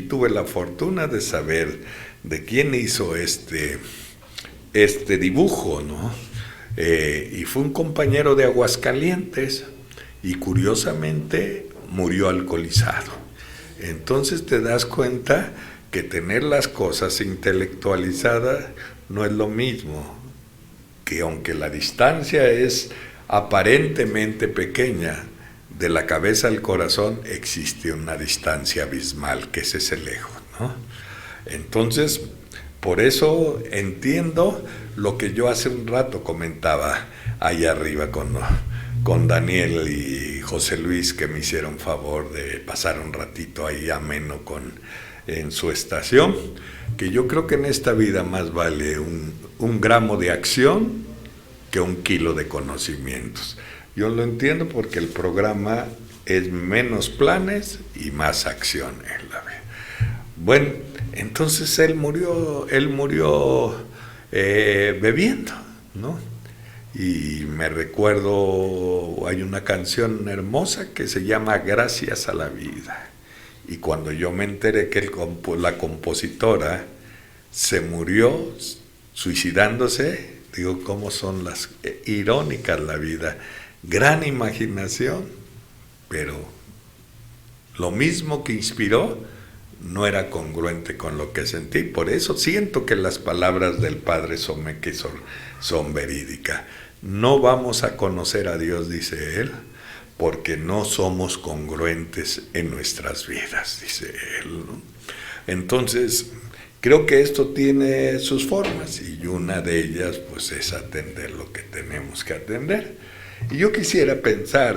tuve la fortuna de saber de quién hizo este dibujo, ¿no? Y fue un compañero de Aguascalientes y curiosamente murió alcoholizado. Entonces te das cuenta que tener las cosas intelectualizadas no es lo mismo, que aunque la distancia es aparentemente pequeña, de la cabeza al corazón existe una distancia abismal, que es ese lejos, ¿no? Entonces, por eso entiendo lo que yo hace un rato comentaba allá arriba con Daniel y José Luis, que me hicieron favor de pasar un ratito ahí ameno en su estación, que yo creo que en esta vida más vale un gramo de acción que 1 kilo de conocimientos. Yo lo entiendo porque el programa es menos planes y más acción en la vida. Bueno, entonces él murió bebiendo, ¿no? Y me recuerdo, hay una canción hermosa que se llama Gracias a la vida. Y cuando yo me enteré que la compositora se murió suicidándose, digo, cómo son las irónicas la vida. Gran imaginación, pero lo mismo que inspiró no era congruente con lo que sentí. Por eso siento que las palabras del Padre Someque son verídicas. No vamos a conocer a Dios, dice él, porque no somos congruentes en nuestras vidas, dice él, ¿no? Entonces, creo que esto tiene sus formas y una de ellas pues es atender lo que tenemos que atender. Y yo quisiera pensar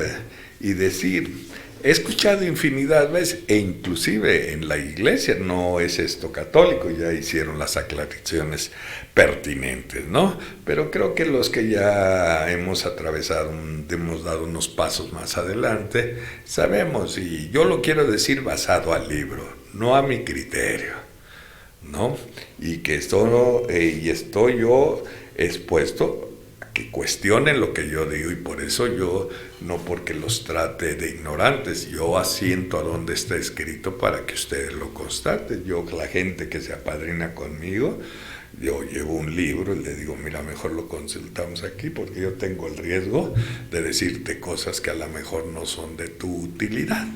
y decir, he escuchado infinidad de veces, e inclusive en la iglesia, no es esto católico, ya hicieron las aclaraciones pertinentes, ¿no? Pero creo que los que ya hemos atravesado, hemos dado unos pasos más adelante, sabemos, y yo lo quiero decir basado al libro, no a mi criterio, ¿no? Y que estoy yo expuesto a que cuestionen lo que yo digo, y por eso yo, no porque los trate de ignorantes, yo asiento a donde está escrito para que ustedes lo constaten. Yo, la gente que se apadrina conmigo, yo llevo un libro y le digo, mira, mejor lo consultamos aquí porque yo tengo el riesgo de decirte cosas que a lo mejor no son de tu utilidad,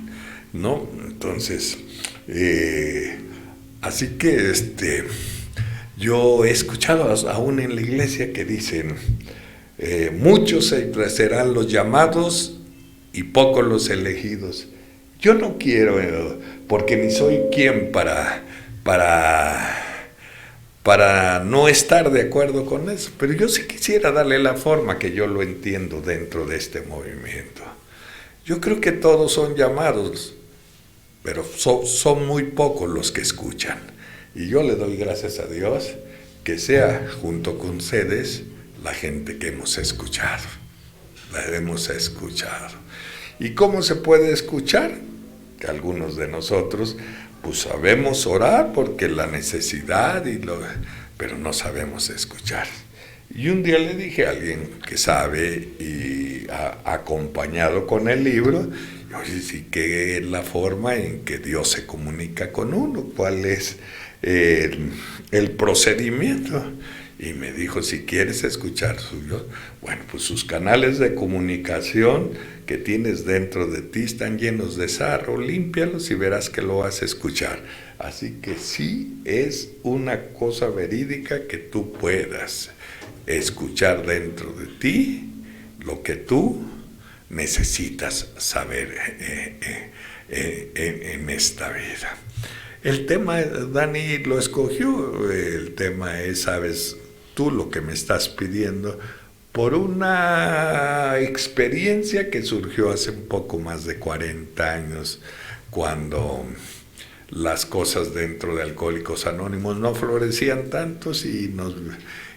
¿no? Entonces, así que yo he escuchado aún en la iglesia que dicen, muchos serán los llamados y pocos los elegidos. Yo no quiero, porque ni soy quien para no estar de acuerdo con eso, pero yo sí quisiera darle la forma que yo lo entiendo dentro de este movimiento. Yo creo que todos son llamados, pero son muy pocos los que escuchan. Y yo le doy gracias a Dios que sea, junto con ustedes, la gente que hemos escuchado. La hemos escuchado. ¿Y cómo se puede escuchar? Que algunos de nosotros pues sabemos orar porque la necesidad, pero no sabemos escuchar. Y un día le dije a alguien que sabe y acompañado con el libro, oye, sí, que es la forma en que Dios se comunica con uno, cuál es el procedimiento. Y me dijo, si quieres escuchar suyo, bueno, pues sus canales de comunicación que tienes dentro de ti están llenos de sarro, límpialos y verás que lo vas a escuchar. Así que sí es una cosa verídica que tú puedas escuchar dentro de ti lo que tú necesitas saber en esta vida. El tema, Dani lo escogió, el tema es, sabes, tú lo que me estás pidiendo, por una experiencia que surgió hace un poco más de 40 años, cuando las cosas dentro de Alcohólicos Anónimos no florecían tantos y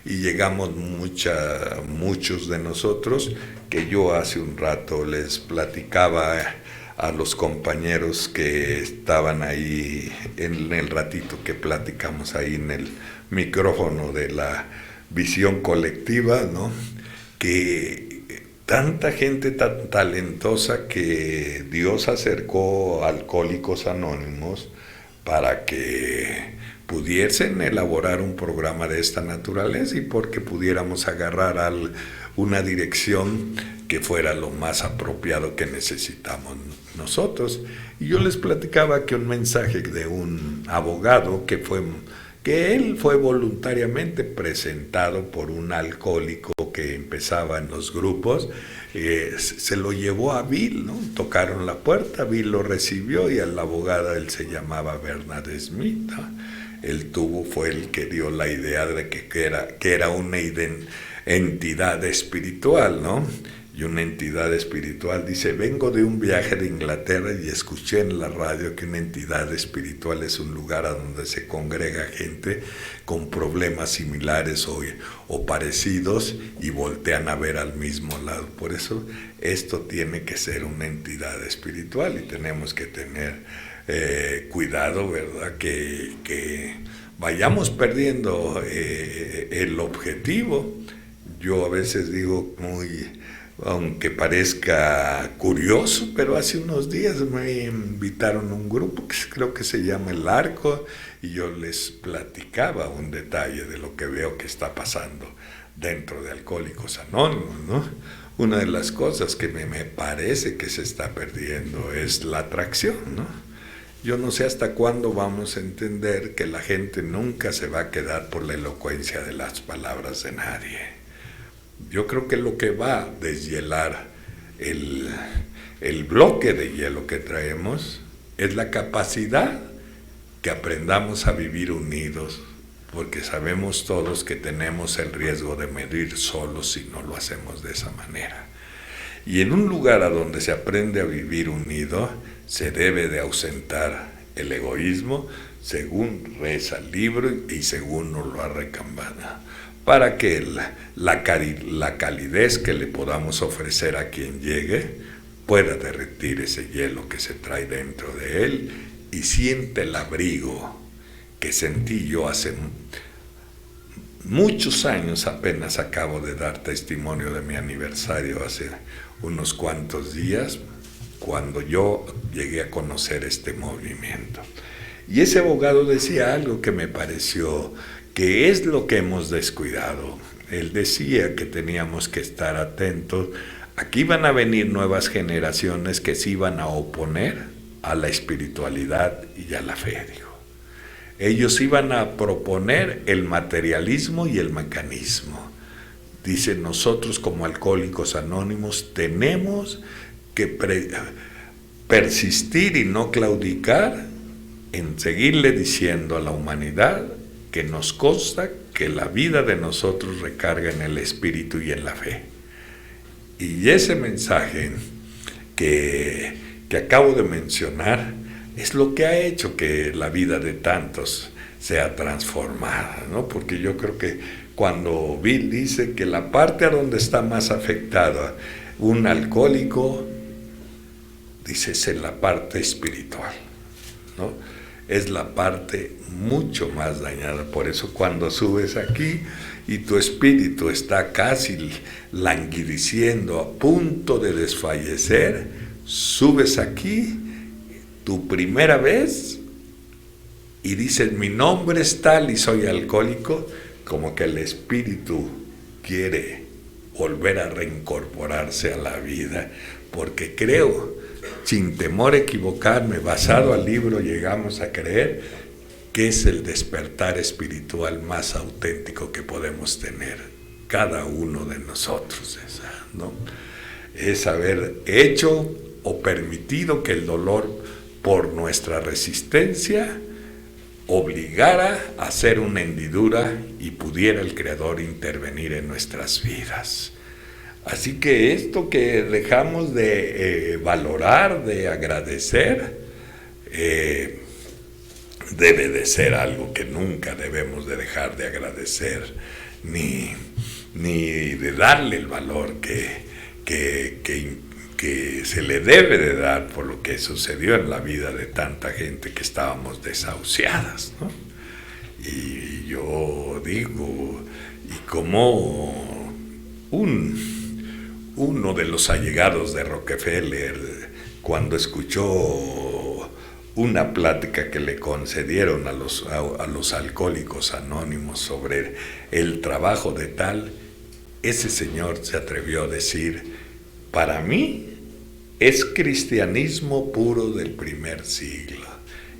llegamos muchos de nosotros, que yo hace un rato les platicaba a los compañeros que estaban ahí en el ratito que platicamos ahí en el micrófono de la visión colectiva, ¿no? Que tanta gente tan talentosa que Dios acercó a Alcohólicos Anónimos para que pudiesen elaborar un programa de esta naturaleza y porque pudiéramos agarrar una dirección que fuera lo más apropiado que necesitamos nosotros. Y yo les platicaba que un mensaje de un abogado que él fue voluntariamente presentado por un alcohólico que empezaba en los grupos, se lo llevó a Bill, ¿no? Tocaron la puerta, Bill lo recibió y al abogado, él se llamaba Bernard Smith, ¿no? Fue el que dio la idea de que era una entidad espiritual, ¿no? Y una entidad espiritual dice: vengo de un viaje de Inglaterra y escuché en la radio que una entidad espiritual es un lugar a donde se congrega gente con problemas similares o parecidos y voltean a ver al mismo lado. Por eso esto tiene que ser una entidad espiritual y tenemos que tener cuidado, ¿verdad? Que vayamos perdiendo el objetivo. Yo a veces digo, aunque parezca curioso, pero hace unos días me invitaron a un grupo que creo que se llama El Arco y yo les platicaba un detalle de lo que veo que está pasando dentro de Alcohólicos Anónimos, ¿no? Una de las cosas que me parece que se está perdiendo es la atracción, ¿no? Yo no sé hasta cuándo vamos a entender que la gente nunca se va a quedar por la elocuencia de las palabras de nadie. Yo creo que lo que va a deshielar el bloque de hielo que traemos es la capacidad que aprendamos a vivir unidos, porque sabemos todos que tenemos el riesgo de morir solos si no lo hacemos de esa manera. Y en un lugar a donde se aprende a vivir unido, se debe de ausentar el egoísmo, según reza el libro y según nos lo ha recamado, para que la calidez que le podamos ofrecer a quien llegue pueda derretir ese hielo que se trae dentro de él y siente el abrigo que sentí yo hace muchos años. Apenas acabo de dar testimonio de mi aniversario hace unos cuantos días, cuando yo llegué a conocer este movimiento. Y ese abogado decía algo que me pareció que es lo que hemos descuidado. Él decía que teníamos que estar atentos. Aquí van a venir nuevas generaciones que se iban a oponer a la espiritualidad y a la fe, dijo. Ellos iban a proponer el materialismo y el mecanismo. Dice, nosotros como Alcohólicos Anónimos tenemos que persistir y no claudicar en seguirle diciendo a la humanidad que nos consta que la vida de nosotros recarga en el espíritu y en la fe. Y ese mensaje que acabo de mencionar es lo que ha hecho que la vida de tantos sea transformada, ¿no? Porque yo creo que cuando Bill dice que la parte a donde está más afectada un alcohólico, dice, es en la parte espiritual, ¿no? Es la parte mucho más dañada. Por eso cuando subes aquí y tu espíritu está casi languideciendo, a punto de desfallecer, subes aquí tu primera vez y dices, mi nombre es tal y soy alcohólico, como que el espíritu quiere volver a reincorporarse a la vida, porque creo, sin temor a equivocarme, basado al libro, llegamos a creer que es el despertar espiritual más auténtico que podemos tener cada uno de nosotros, ¿no? Es haber hecho o permitido que el dolor por nuestra resistencia obligara a hacer una hendidura y pudiera el Creador intervenir en nuestras vidas. Así que esto que dejamos de valorar, de agradecer, debe de ser algo que nunca debemos de dejar de agradecer, ni de darle el valor que se le debe de dar por lo que sucedió en la vida de tanta gente que estábamos desahuciadas, ¿no? Y yo digo, y como un uno de los allegados de Rockefeller, cuando escuchó una plática que le concedieron a los alcohólicos anónimos sobre el trabajo de tal, ese señor se atrevió a decir: para mí es cristianismo puro del primer siglo.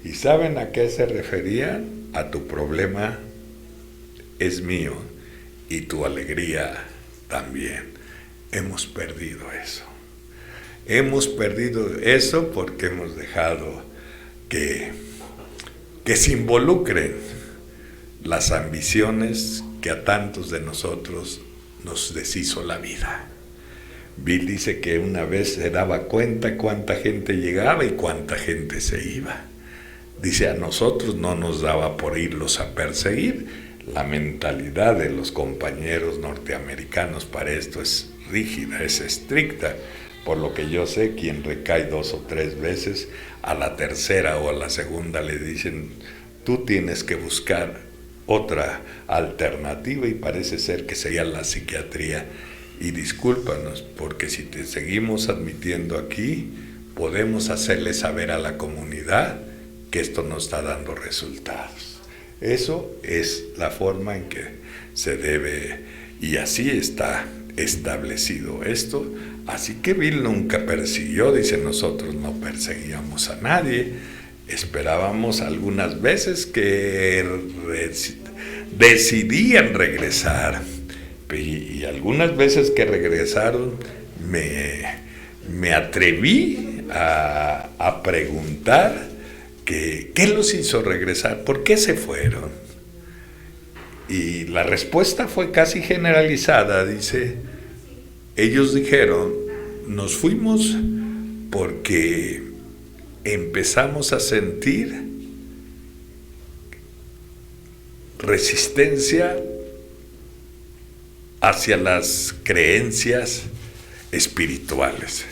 ¿Y saben a qué se refería? A tu problema es mío y tu alegría también. Hemos perdido eso. Hemos perdido eso porque hemos dejado que se involucren las ambiciones que a tantos de nosotros nos deshizo la vida. Bill dice que una vez se daba cuenta cuánta gente llegaba y cuánta gente se iba. Dice, a nosotros no nos daba por irlos a perseguir. La mentalidad de los compañeros norteamericanos para esto es rígida, es estricta. Por lo que yo sé, quien recae 2 o 3 veces, a la tercera o a la segunda le dicen: tú tienes que buscar otra alternativa, y parece ser que sería la psiquiatría. Y discúlpanos, porque si te seguimos admitiendo aquí, podemos hacerle saber a la comunidad que esto no está dando resultados. Eso es la forma en que se debe, y así está establecido esto. Así que Bill nunca persiguió, dice, nosotros no perseguíamos a nadie, esperábamos algunas veces que decidían regresar, y algunas veces que regresaron me atreví a preguntar qué los hizo regresar, por qué se fueron. Y la respuesta fue casi generalizada, dice, ellos dijeron: nos fuimos porque empezamos a sentir resistencia hacia las creencias espirituales.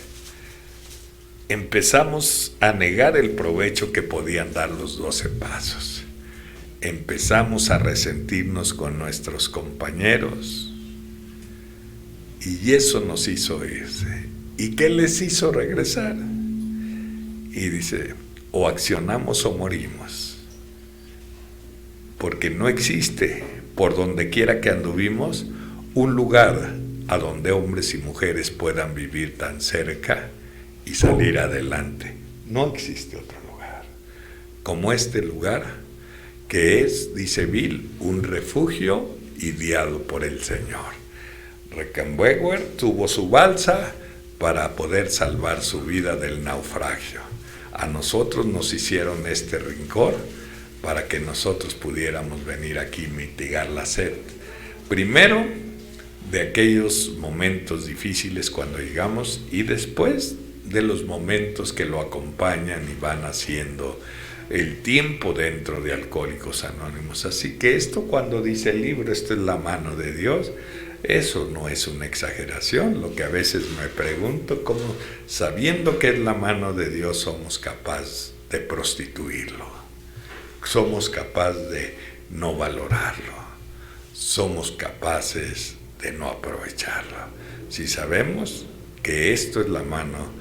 Empezamos a negar el provecho que podían dar los 12 pasos. Empezamos a resentirnos con nuestros compañeros, y eso nos hizo irse. ¿Y qué les hizo regresar? Y dice: o accionamos o morimos, porque no existe, por donde quiera que anduvimos, un lugar a donde hombres y mujeres puedan vivir tan cerca y salir adelante. No existe otro lugar como este lugar, que es, dice Bill, un refugio ideado por el Señor. Reckenweger tuvo su balsa para poder salvar su vida del naufragio. A nosotros nos hicieron este rincón para que nosotros pudiéramos venir aquí y mitigar la sed. Primero, de aquellos momentos difíciles cuando llegamos, y después de los momentos que lo acompañan y van haciendo el tiempo dentro de Alcohólicos Anónimos. Así que esto, cuando dice el libro, esto es la mano de Dios, eso no es una exageración. Lo que a veces me pregunto, cómo, sabiendo que es la mano de Dios, somos capaces de prostituirlo, somos capaces de no valorarlo, somos capaces de no aprovecharlo. Si sabemos que esto es la mano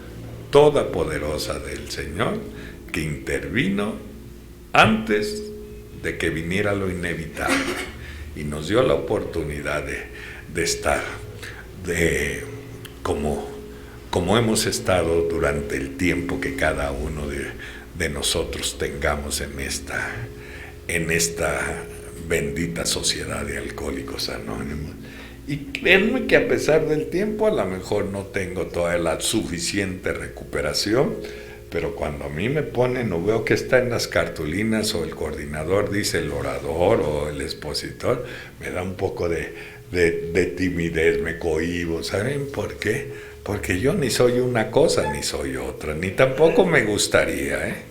todopoderosa del Señor, que intervino antes de que viniera lo inevitable y nos dio la oportunidad de estar como hemos estado durante el tiempo que cada uno de nosotros tengamos en esta bendita sociedad de Alcohólicos Anónimos. Y créanme que a pesar del tiempo, a lo mejor no tengo toda la suficiente recuperación, pero cuando a mí me ponen o veo que está en las cartulinas, o el coordinador dice el orador o el expositor, me da un poco de timidez, me cohíbo. ¿Saben por qué? Porque yo ni soy una cosa ni soy otra, ni tampoco me gustaría,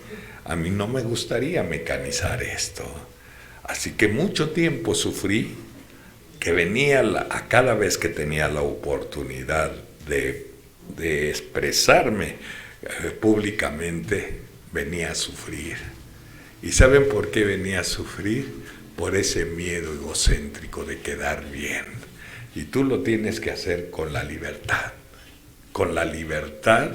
A mí no me gustaría mecanizar esto. Así que mucho tiempo sufrí, que venía a cada vez que tenía la oportunidad de expresarme públicamente, venía a sufrir. ¿Y saben por qué venía a sufrir? Por ese miedo egocéntrico de quedar bien. Y tú lo tienes que hacer con la libertad. con la libertad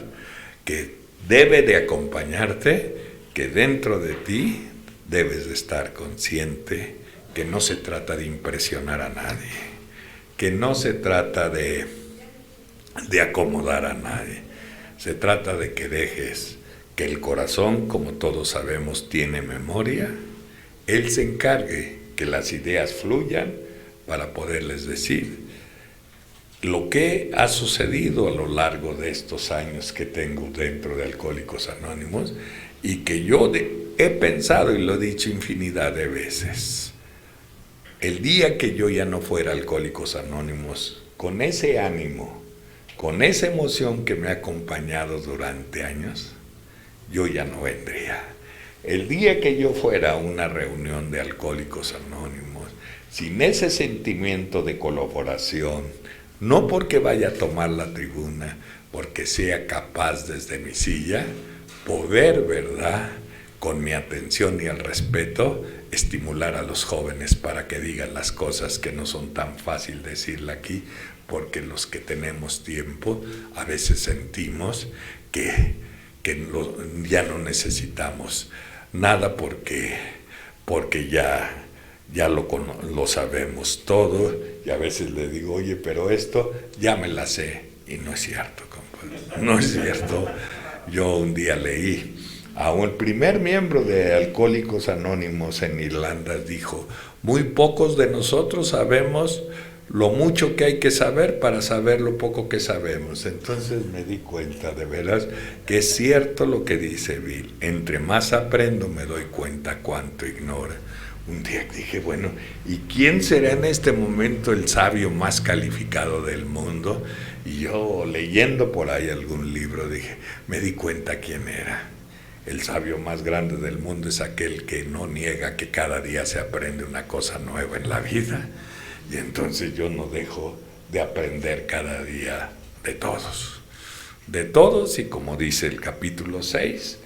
que debe de acompañarte, que dentro de ti debes de estar consciente que no se trata de impresionar a nadie, que no se trata de acomodar a nadie, se trata de que dejes que el corazón, como todos sabemos, tiene memoria, él se encargue que las ideas fluyan para poderles decir lo que ha sucedido a lo largo de estos años que tengo dentro de Alcohólicos Anónimos y que yo he pensado y lo he dicho infinidad de veces. El día que yo ya no fuera Alcohólicos Anónimos, con ese ánimo, con esa emoción que me ha acompañado durante años, yo ya no vendría. El día que yo fuera a una reunión de Alcohólicos Anónimos, sin ese sentimiento de colaboración, no porque vaya a tomar la tribuna, porque sea capaz desde mi silla, poder, ¿verdad?, con mi atención y el respeto, estimular a los jóvenes para que digan las cosas que no son tan fácil decirla aquí, porque los que tenemos tiempo a veces sentimos que ya no necesitamos nada porque ya lo sabemos todo, y a veces le digo, oye, pero esto ya me la sé, y no es cierto, compadre, no es cierto. Yo un día leí a el primer miembro de Alcohólicos Anónimos en Irlanda, dijo, muy pocos de nosotros sabemos lo mucho que hay que saber para saber lo poco que sabemos. Entonces me di cuenta de veras que es cierto lo que dice Bill, entre más aprendo me doy cuenta cuánto ignoro. Un día dije, bueno, ¿y quién será en este momento el sabio más calificado del mundo? Y yo, leyendo por ahí algún libro, me di cuenta quién era. El sabio más grande del mundo es aquel que no niega que cada día se aprende una cosa nueva en la vida. Y entonces yo no dejo de aprender cada día de todos, y como dice el capítulo 6,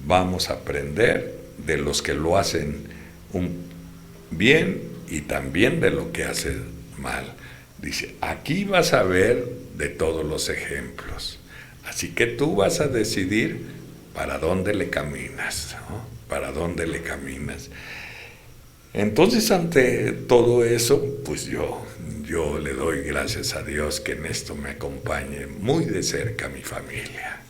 vamos a aprender de los que lo hacen bien y también de lo que hacen mal. Dice, aquí vas a ver de todos los ejemplos, así que tú vas a decidir para dónde le caminas, ¿no? Para dónde le caminas. Entonces, ante todo eso, pues yo le doy gracias a Dios que en esto me acompañe muy de cerca mi familia.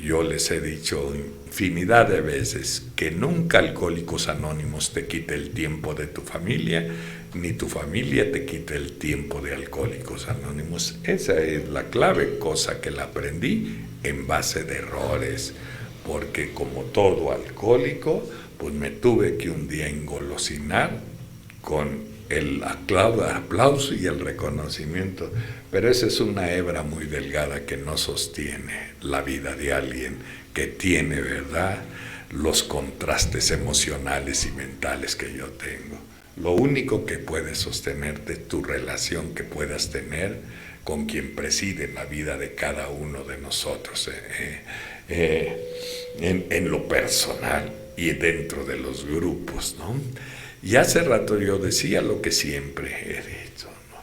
Yo les he dicho infinidad de veces que nunca Alcohólicos Anónimos te quite el tiempo de tu familia, ni tu familia te quite el tiempo de Alcohólicos Anónimos. Esa es la clave, cosa que la aprendí en base de errores, porque como todo alcohólico, pues me tuve que un día engolosinar con el aplauso y el reconocimiento, pero esa es una hebra muy delgada que no sostiene la vida de alguien que tiene, ¿verdad?, los contrastes emocionales y mentales que yo tengo. Lo único que puede sostenerte es tu relación que puedas tener con quien preside la vida de cada uno de nosotros, en lo personal y dentro de los grupos, ¿no? Y hace rato yo decía lo que siempre he dicho, ¿no?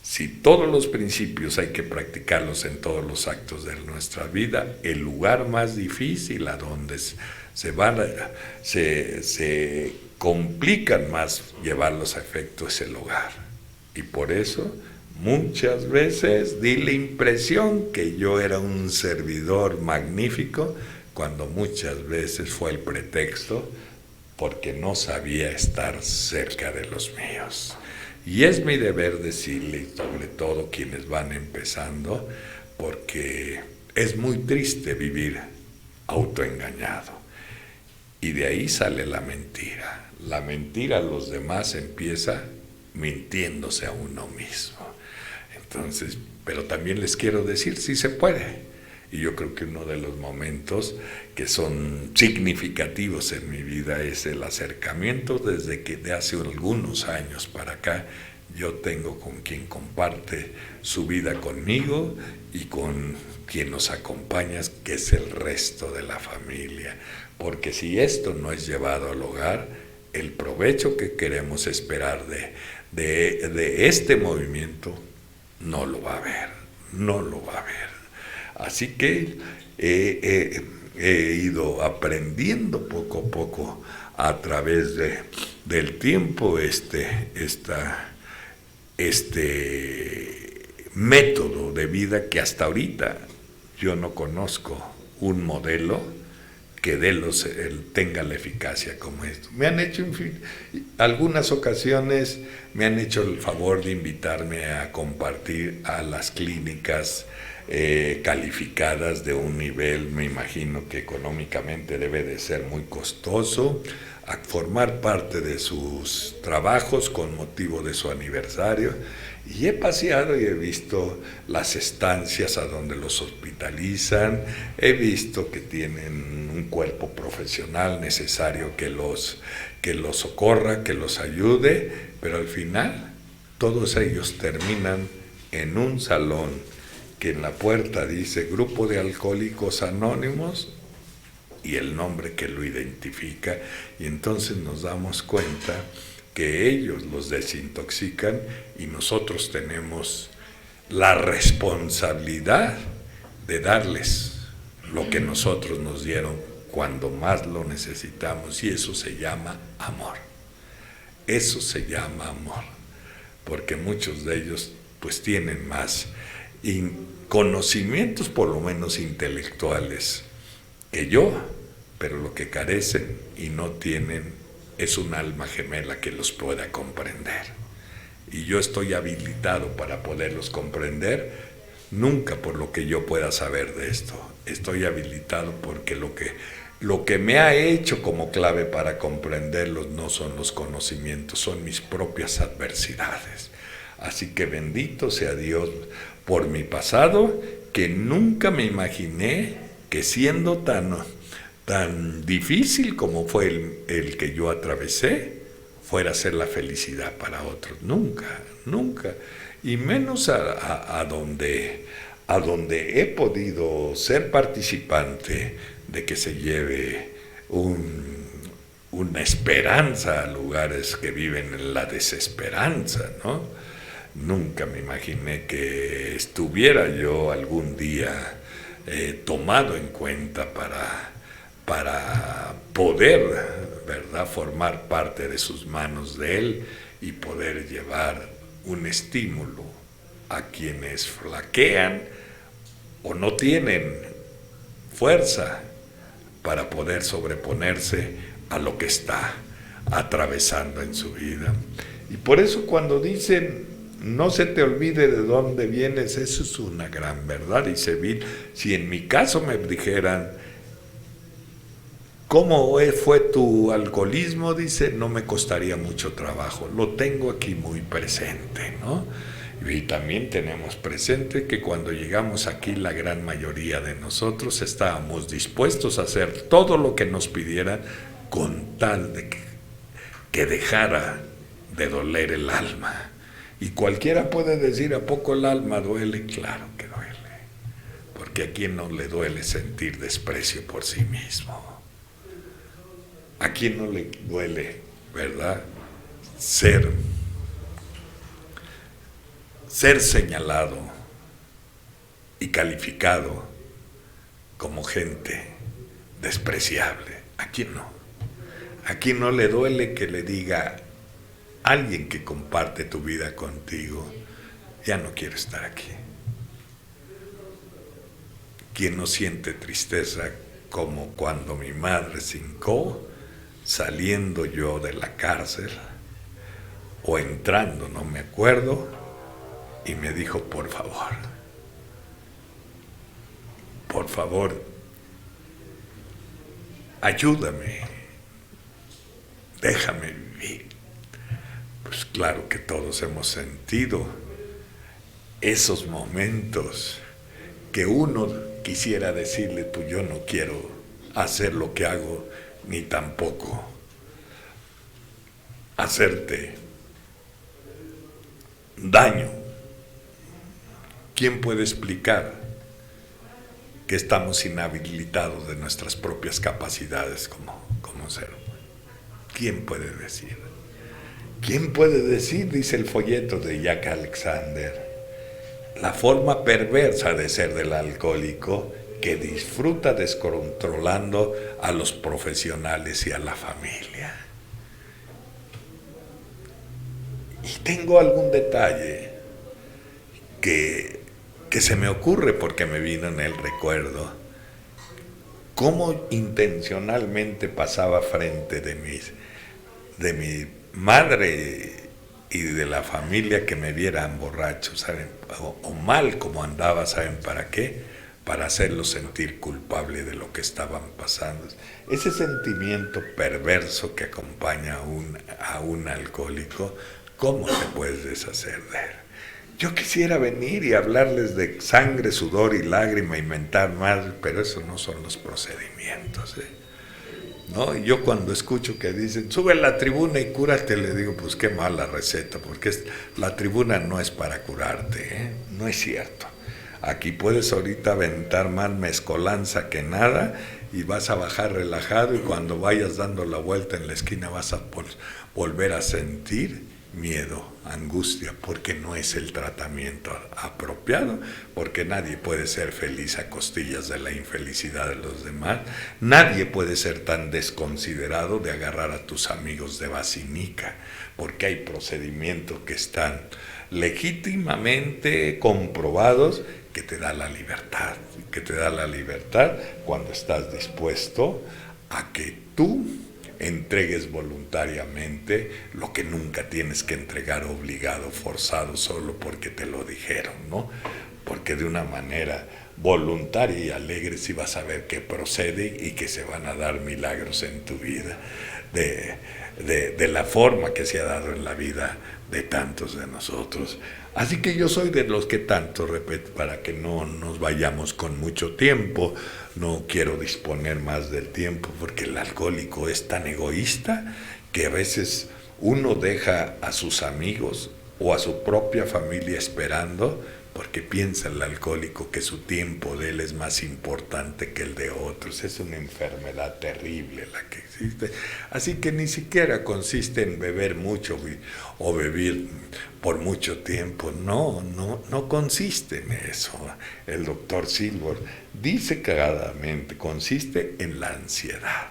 Si todos los principios hay que practicarlos en todos los actos de nuestra vida, el lugar más difícil a donde se complican más llevarlos a efecto es el hogar. Y por eso muchas veces di la impresión que yo era un servidor magnífico, cuando muchas veces fue el pretexto porque no sabía estar cerca de los míos. Y es mi deber decirle, sobre todo quienes van empezando, porque es muy triste vivir autoengañado. Y de ahí sale la mentira. La mentira a los demás empieza mintiéndose a uno mismo. Entonces, pero también les quiero decir, sí se puede. Y yo creo que uno de los momentos que son significativos en mi vida es el acercamiento desde que de hace algunos años para acá yo tengo con quien comparte su vida conmigo y con quien nos acompaña, que es el resto de la familia. Porque si esto no es llevado al hogar, el provecho que queremos esperar de este movimiento no lo va a haber. no lo va a ver. Así que he ido aprendiendo poco a poco a través del tiempo este método de vida que hasta ahorita yo no conozco un modelo que tenga la eficacia como esto. Me han hecho, en fin, algunas ocasiones me han hecho el favor de invitarme a compartir a las clínicas calificadas de un nivel, me imagino que económicamente debe de ser muy costoso, a formar parte de sus trabajos con motivo de su aniversario. Y he paseado y he visto las estancias a donde los hospitalizan, he visto que tienen un cuerpo profesional necesario que los socorra, que los ayude, pero al final todos ellos terminan en un salón que en la puerta dice Grupo de Alcohólicos Anónimos y el nombre que lo identifica, y entonces nos damos cuenta que ellos los desintoxican y nosotros tenemos la responsabilidad de darles lo que nosotros nos dieron cuando más lo necesitamos, y eso se llama amor. Eso se llama amor, porque muchos de ellos pues tienen más conocimientos, por lo menos intelectuales, que yo, pero lo que carecen y no tienen es un alma gemela que los pueda comprender. Y yo estoy habilitado para poderlos comprender, nunca por lo que yo pueda saber de esto. Estoy habilitado porque lo que me ha hecho como clave para comprenderlos no son los conocimientos, son mis propias adversidades. Así que bendito sea Dios por mi pasado, que nunca me imaginé que siendo tan difícil como fue el que yo atravesé, fuera a ser la felicidad para otros. Nunca, nunca. Y menos a donde he podido ser participante de que se lleve una esperanza a lugares que viven en la desesperanza, ¿no? Nunca me imaginé que estuviera yo algún día tomado en cuenta para poder, ¿verdad?, formar parte de sus manos de Él y poder llevar un estímulo a quienes flaquean o no tienen fuerza para poder sobreponerse a lo que está atravesando en su vida. Y por eso cuando dicen no se te olvide de dónde vienes, eso es una gran verdad. Y si en mi caso me dijeran ¿cómo fue tu alcoholismo? Dice, no me costaría mucho trabajo. Lo tengo aquí muy presente, ¿no? Y también tenemos presente que cuando llegamos aquí, la gran mayoría de nosotros estábamos dispuestos a hacer todo lo que nos pidieran con tal de que dejara de doler el alma. Y cualquiera puede decir, ¿a poco el alma duele? Claro que duele. Porque a quién no le duele sentir desprecio por sí mismo. ¿A quién no le duele, verdad, ser señalado y calificado como gente despreciable? ¿A quién no? ¿A quién no le duele que le diga alguien que comparte tu vida contigo, ya no quiero estar aquí? ¿Quién no siente tristeza como cuando mi madre se hincó saliendo yo de la cárcel o entrando, no me acuerdo, y me dijo, por favor, ayúdame, déjame vivir? Pues claro que todos hemos sentido esos momentos que uno quisiera decirle, pues yo no quiero hacer lo que hago, ni tampoco hacerte daño. ¿Quién puede explicar que estamos inhabilitados de nuestras propias capacidades como ser humano? ¿Quién puede decir? ¿Quién puede decir? Dice el folleto de Jack Alexander, la forma perversa de ser del alcohólico, que disfruta descontrolando a los profesionales y a la familia. Y tengo algún detalle que se me ocurre porque me vino en el recuerdo. Cómo intencionalmente pasaba frente de mi madre y de la familia que me vieran borracho, ¿saben? O mal como andaba, ¿saben para qué? Para hacerlos sentir culpable de lo que estaban pasando. Ese sentimiento perverso que acompaña a un alcohólico, ¿cómo te puedes deshacer de él? Yo quisiera venir y hablarles de sangre, sudor y lágrima, inventar más, pero eso no son los procedimientos, ¿eh? ¿No? Y yo cuando escucho que dicen, sube a la tribuna y cúrate, le digo, pues qué mala receta, porque la tribuna no es para curarte, ¿eh? No es cierto. Aquí puedes ahorita aventar más mezcolanza que nada y vas a bajar relajado, y cuando vayas dando la vuelta en la esquina vas a volver a sentir miedo, angustia, porque no es el tratamiento apropiado, porque nadie puede ser feliz a costillas de la infelicidad de los demás. Nadie puede ser tan desconsiderado de agarrar a tus amigos de vacinica, porque hay procedimientos que están legítimamente comprobados, que te da la libertad, cuando estás dispuesto a que tú entregues voluntariamente lo que nunca tienes que entregar obligado, forzado, solo porque te lo dijeron, ¿no? Porque de una manera voluntaria y alegre sí vas a ver que procede y que se van a dar milagros en tu vida, de la forma que se ha dado en la vida de tantos de nosotros. Así que yo soy de los que tanto, repito, para que no nos vayamos con mucho tiempo, no quiero disponer más del tiempo, porque el alcohólico es tan egoísta que a veces uno deja a sus amigos o a su propia familia esperando, porque piensa el alcohólico que su tiempo de él es más importante que el de otros. Es una enfermedad terrible la que existe. Así que ni siquiera consiste en beber mucho o beber por mucho tiempo. No consiste en eso. El doctor Silver dice claramente, consiste en la ansiedad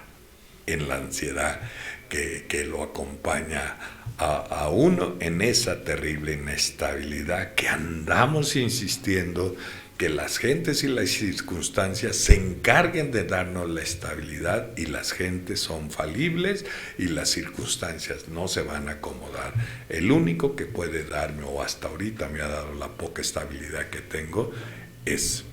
que lo acompaña a uno en esa terrible inestabilidad, que andamos insistiendo que las gentes y las circunstancias se encarguen de darnos la estabilidad, y las gentes son falibles y las circunstancias no se van a acomodar. El único que puede darme, o hasta ahorita me ha dado la poca estabilidad que tengo, es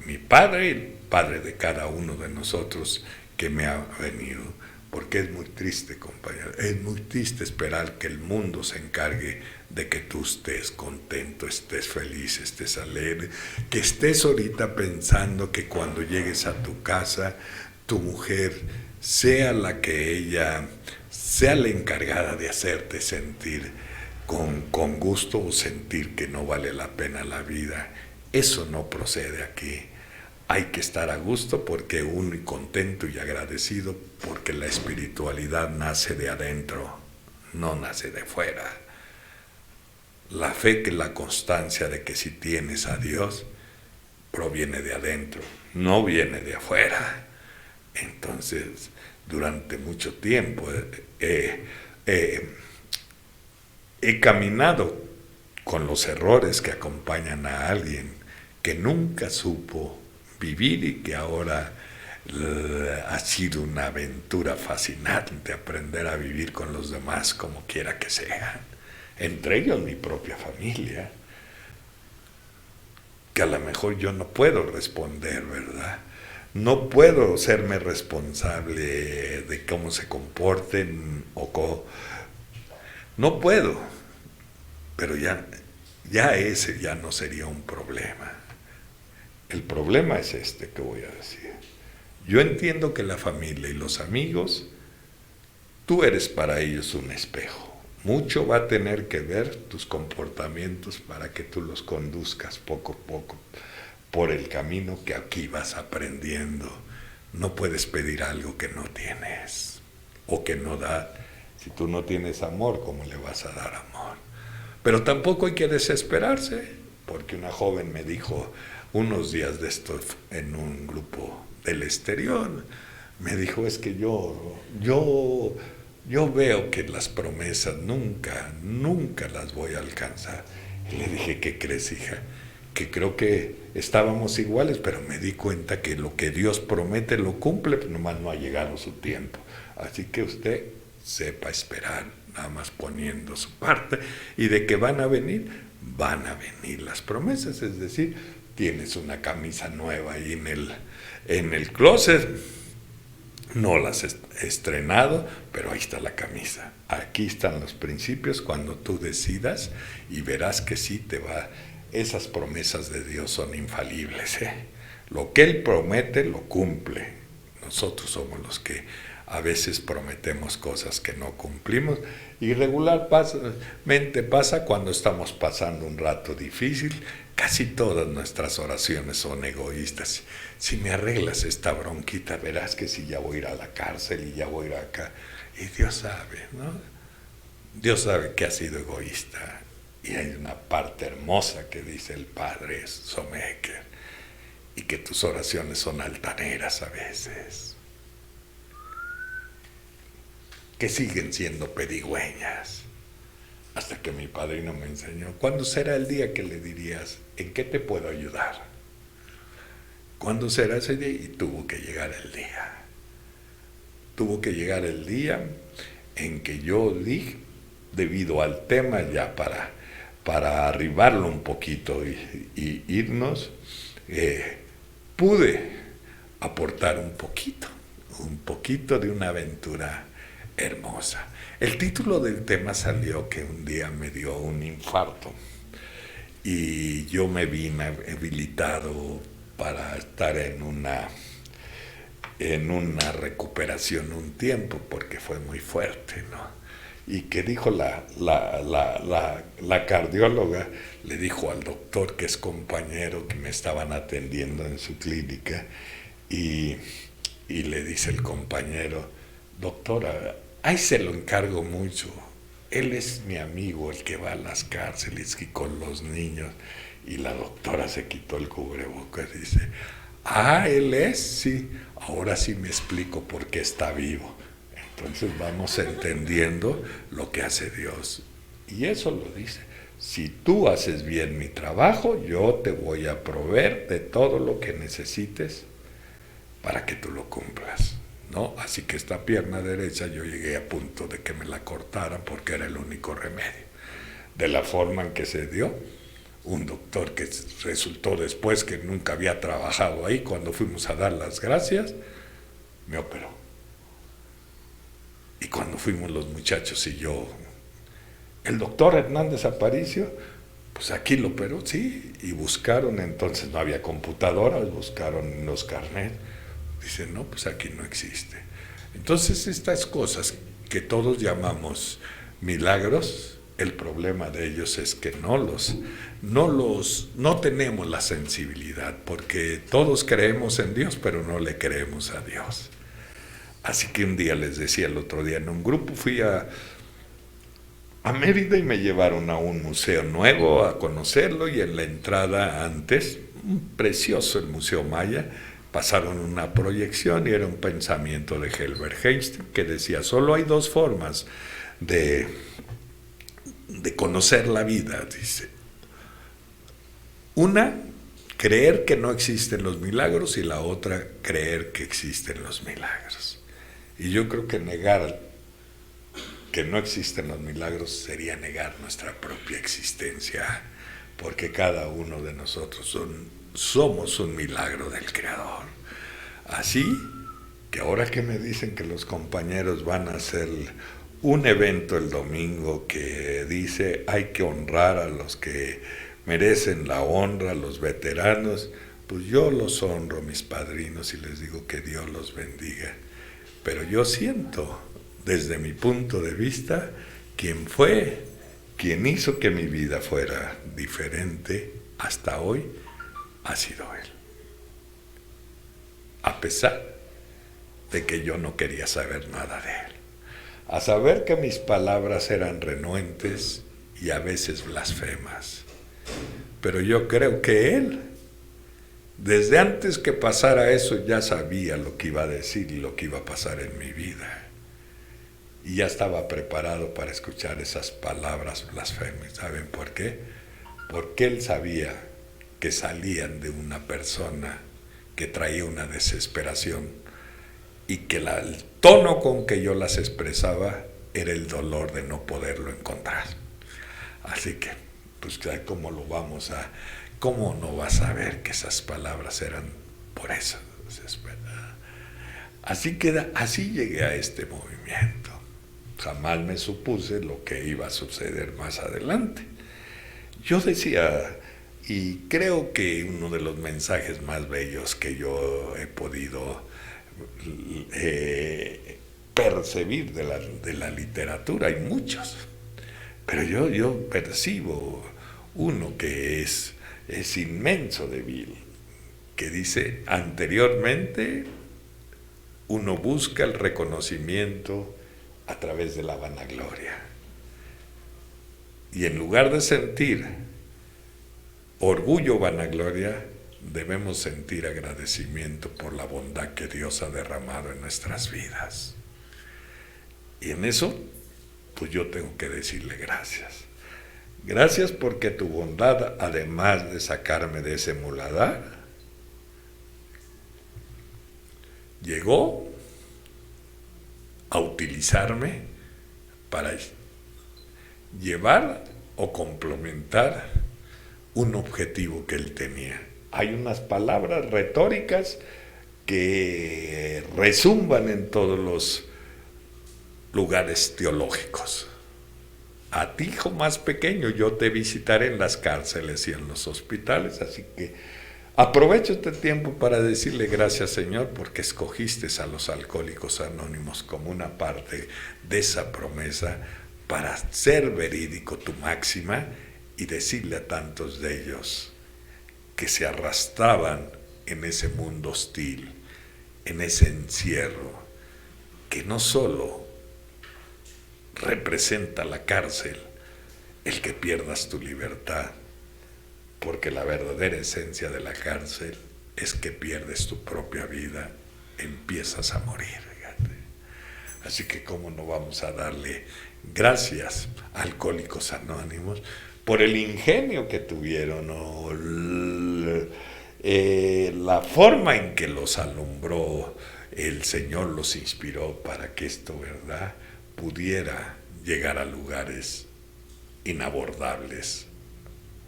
mi padre, el padre de cada uno de nosotros que me ha venido. Porque es muy triste, compañero, es muy triste esperar que el mundo se encargue de que tú estés contento, estés feliz, estés alegre, que estés ahorita pensando que cuando llegues a tu casa, tu mujer sea la encargada de hacerte sentir con gusto, o sentir que no vale la pena la vida. Eso no procede aquí. Hay que estar a gusto porque uno, y contento y agradecido, porque la espiritualidad nace de adentro, no nace de fuera. La fe, que es la constancia de que si tienes a Dios, proviene de adentro, no viene de afuera. Entonces, durante mucho tiempo he caminado con los errores que acompañan a alguien que nunca supo vivir, y que ahora ha sido una aventura fascinante aprender a vivir con los demás como quiera que sean, entre ellos mi propia familia, que a lo mejor yo no puedo responder, ¿verdad? No puedo serme responsable de cómo se comporten no puedo, pero ya ese ya no sería un problema. El problema es este que voy a decir. Yo entiendo que la familia y los amigos, tú eres para ellos un espejo. Mucho va a tener que ver tus comportamientos para que tú los conduzcas poco a poco por el camino que aquí vas aprendiendo. No puedes pedir algo que no tienes o que no da. Si tú no tienes amor, ¿cómo le vas a dar amor? Pero tampoco hay que desesperarse. porque una joven me dijo unos días de esto en un grupo del exterior, me dijo, es que yo veo que las promesas nunca las voy a alcanzar. Y le dije, ¿qué crees, hija? Que creo que estábamos iguales, pero me di cuenta que lo que Dios promete lo cumple, pero nomás no ha llegado su tiempo. Así que usted sepa esperar, nada más poniendo su parte, y de que van a venir las promesas. Es decir, tienes una camisa nueva ahí en el closet, no la has estrenado, pero ahí está la camisa. Aquí están los principios cuando tú decidas, y verás que sí te va. Esas promesas de Dios son infalibles, ¿eh? Lo que Él promete lo cumple. Nosotros somos los que a veces prometemos cosas que no cumplimos, y regularmente pasa cuando estamos pasando un rato difícil. Casi todas nuestras oraciones son egoístas. Si me arreglas esta bronquita, verás que si ya voy a ir a la cárcel y ya voy a ir acá. Y Dios sabe, ¿no? Dios sabe que has sido egoísta. Y hay una parte hermosa que dice el padre Someker, y que tus oraciones son altaneras a veces, que siguen siendo pedigüeñas. Hasta que mi padrino me enseñó, ¿cuándo será el día que le dirías, ¿en qué te puedo ayudar? ¿Cuándo será ese día? Y tuvo que llegar el día. Tuvo que llegar el día en que yo dije, debido al tema, ya para arribarlo un poquito y irnos, pude aportar un poquito de una aventura hermosa. El título del tema salió que un día me dio un infarto y yo me vi habilitado para estar en una recuperación un tiempo, porque fue muy fuerte, ¿no? Y que dijo la cardióloga, le dijo al doctor, que es compañero, que me estaban atendiendo en su clínica, y le dice el compañero, doctora, ahí se lo encargo mucho, él es mi amigo, el que va a las cárceles y con los niños. Y la doctora se quitó el cubrebocas y dice, él es, sí, ahora sí me explico por qué está vivo. Entonces vamos entendiendo lo que hace Dios. Y eso lo dice, si tú haces bien mi trabajo, yo te voy a proveer de todo lo que necesites para que tú lo cumplas, ¿no? Así que esta pierna derecha yo llegué a punto de que me la cortaran, porque era el único remedio. De la forma en que se dio, un doctor que resultó después que nunca había trabajado ahí, cuando fuimos a dar las gracias, me operó. Y cuando fuimos los muchachos y yo, el doctor Hernández Aparicio, pues aquí lo operó, sí, y buscaron, entonces no había computadoras, buscaron en los carnets, dicen, no, pues aquí no existe. Entonces estas cosas que todos llamamos milagros, el problema de ellos es que no tenemos la sensibilidad, porque todos creemos en Dios, pero no le creemos a Dios. Así que un día les decía, el otro día en un grupo, fui a Mérida y me llevaron a un museo nuevo a conocerlo, y en la entrada antes, precioso el Museo Maya, pasaron una proyección y era un pensamiento de Albert Einstein que decía, solo hay dos formas de conocer la vida, dice. Una, creer que no existen los milagros, y la otra, creer que existen los milagros. Y yo creo que negar que no existen los milagros sería negar nuestra propia existencia, porque cada uno de nosotros somos un milagro del Creador. Así que ahora que me dicen que los compañeros van a hacer un evento el domingo que dice hay que honrar a los que merecen la honra, a los veteranos, pues yo los honro, mis padrinos, y les digo que Dios los bendiga. Pero yo siento, desde mi punto de vista, quien hizo que mi vida fuera diferente hasta hoy, ha sido Él. A pesar de que yo no quería saber nada de Él. A saber que mis palabras eran renuentes y a veces blasfemas. pero yo creo que él, desde antes que pasara eso, ya sabía lo que iba a decir y lo que iba a pasar en mi vida. Y ya estaba preparado para escuchar esas palabras blasfemas. ¿Saben por qué? Porque él sabía que salían de una persona que traía una desesperación y que el tono con que yo las expresaba era el dolor de no poderlo encontrar. Así que, pues, ¿cómo lo vamos a...? ¿Cómo no vas a ver que esas palabras eran por eso? Así que así llegué a este movimiento. Jamás me supuse lo que iba a suceder más adelante. Yo decía, y creo que uno de los mensajes más bellos que yo he podido percibir de la literatura, hay muchos, pero yo percibo uno que es inmenso de Bill, que dice: anteriormente uno busca el reconocimiento a través de la vanagloria, y en lugar de sentir orgullo o vanagloria, debemos sentir agradecimiento por la bondad que Dios ha derramado en nuestras vidas. Y en eso, pues yo tengo que decirle gracias. Gracias porque tu bondad, además de sacarme de ese muladar, llegó a utilizarme para llevar o complementar un objetivo que él tenía. Hay unas palabras retóricas que resumban en todos los lugares teológicos. A ti, hijo más pequeño, yo te visitaré en las cárceles y en los hospitales. Así que aprovecho este tiempo para decirle gracias, Señor, porque escogiste a los Alcohólicos Anónimos como una parte de esa promesa para ser verídico tu máxima y decirle a tantos de ellos que se arrastraban en ese mundo hostil, en ese encierro, que no solo representa la cárcel el que pierdas tu libertad, porque la verdadera esencia de la cárcel es que pierdes tu propia vida, empiezas a morir. Fíjate. Así que cómo no vamos a darle gracias a Alcohólicos Anónimos por el ingenio que tuvieron, o la forma en que los alumbró el Señor, los inspiró para que esto, ¿verdad?, pudiera llegar a lugares inabordables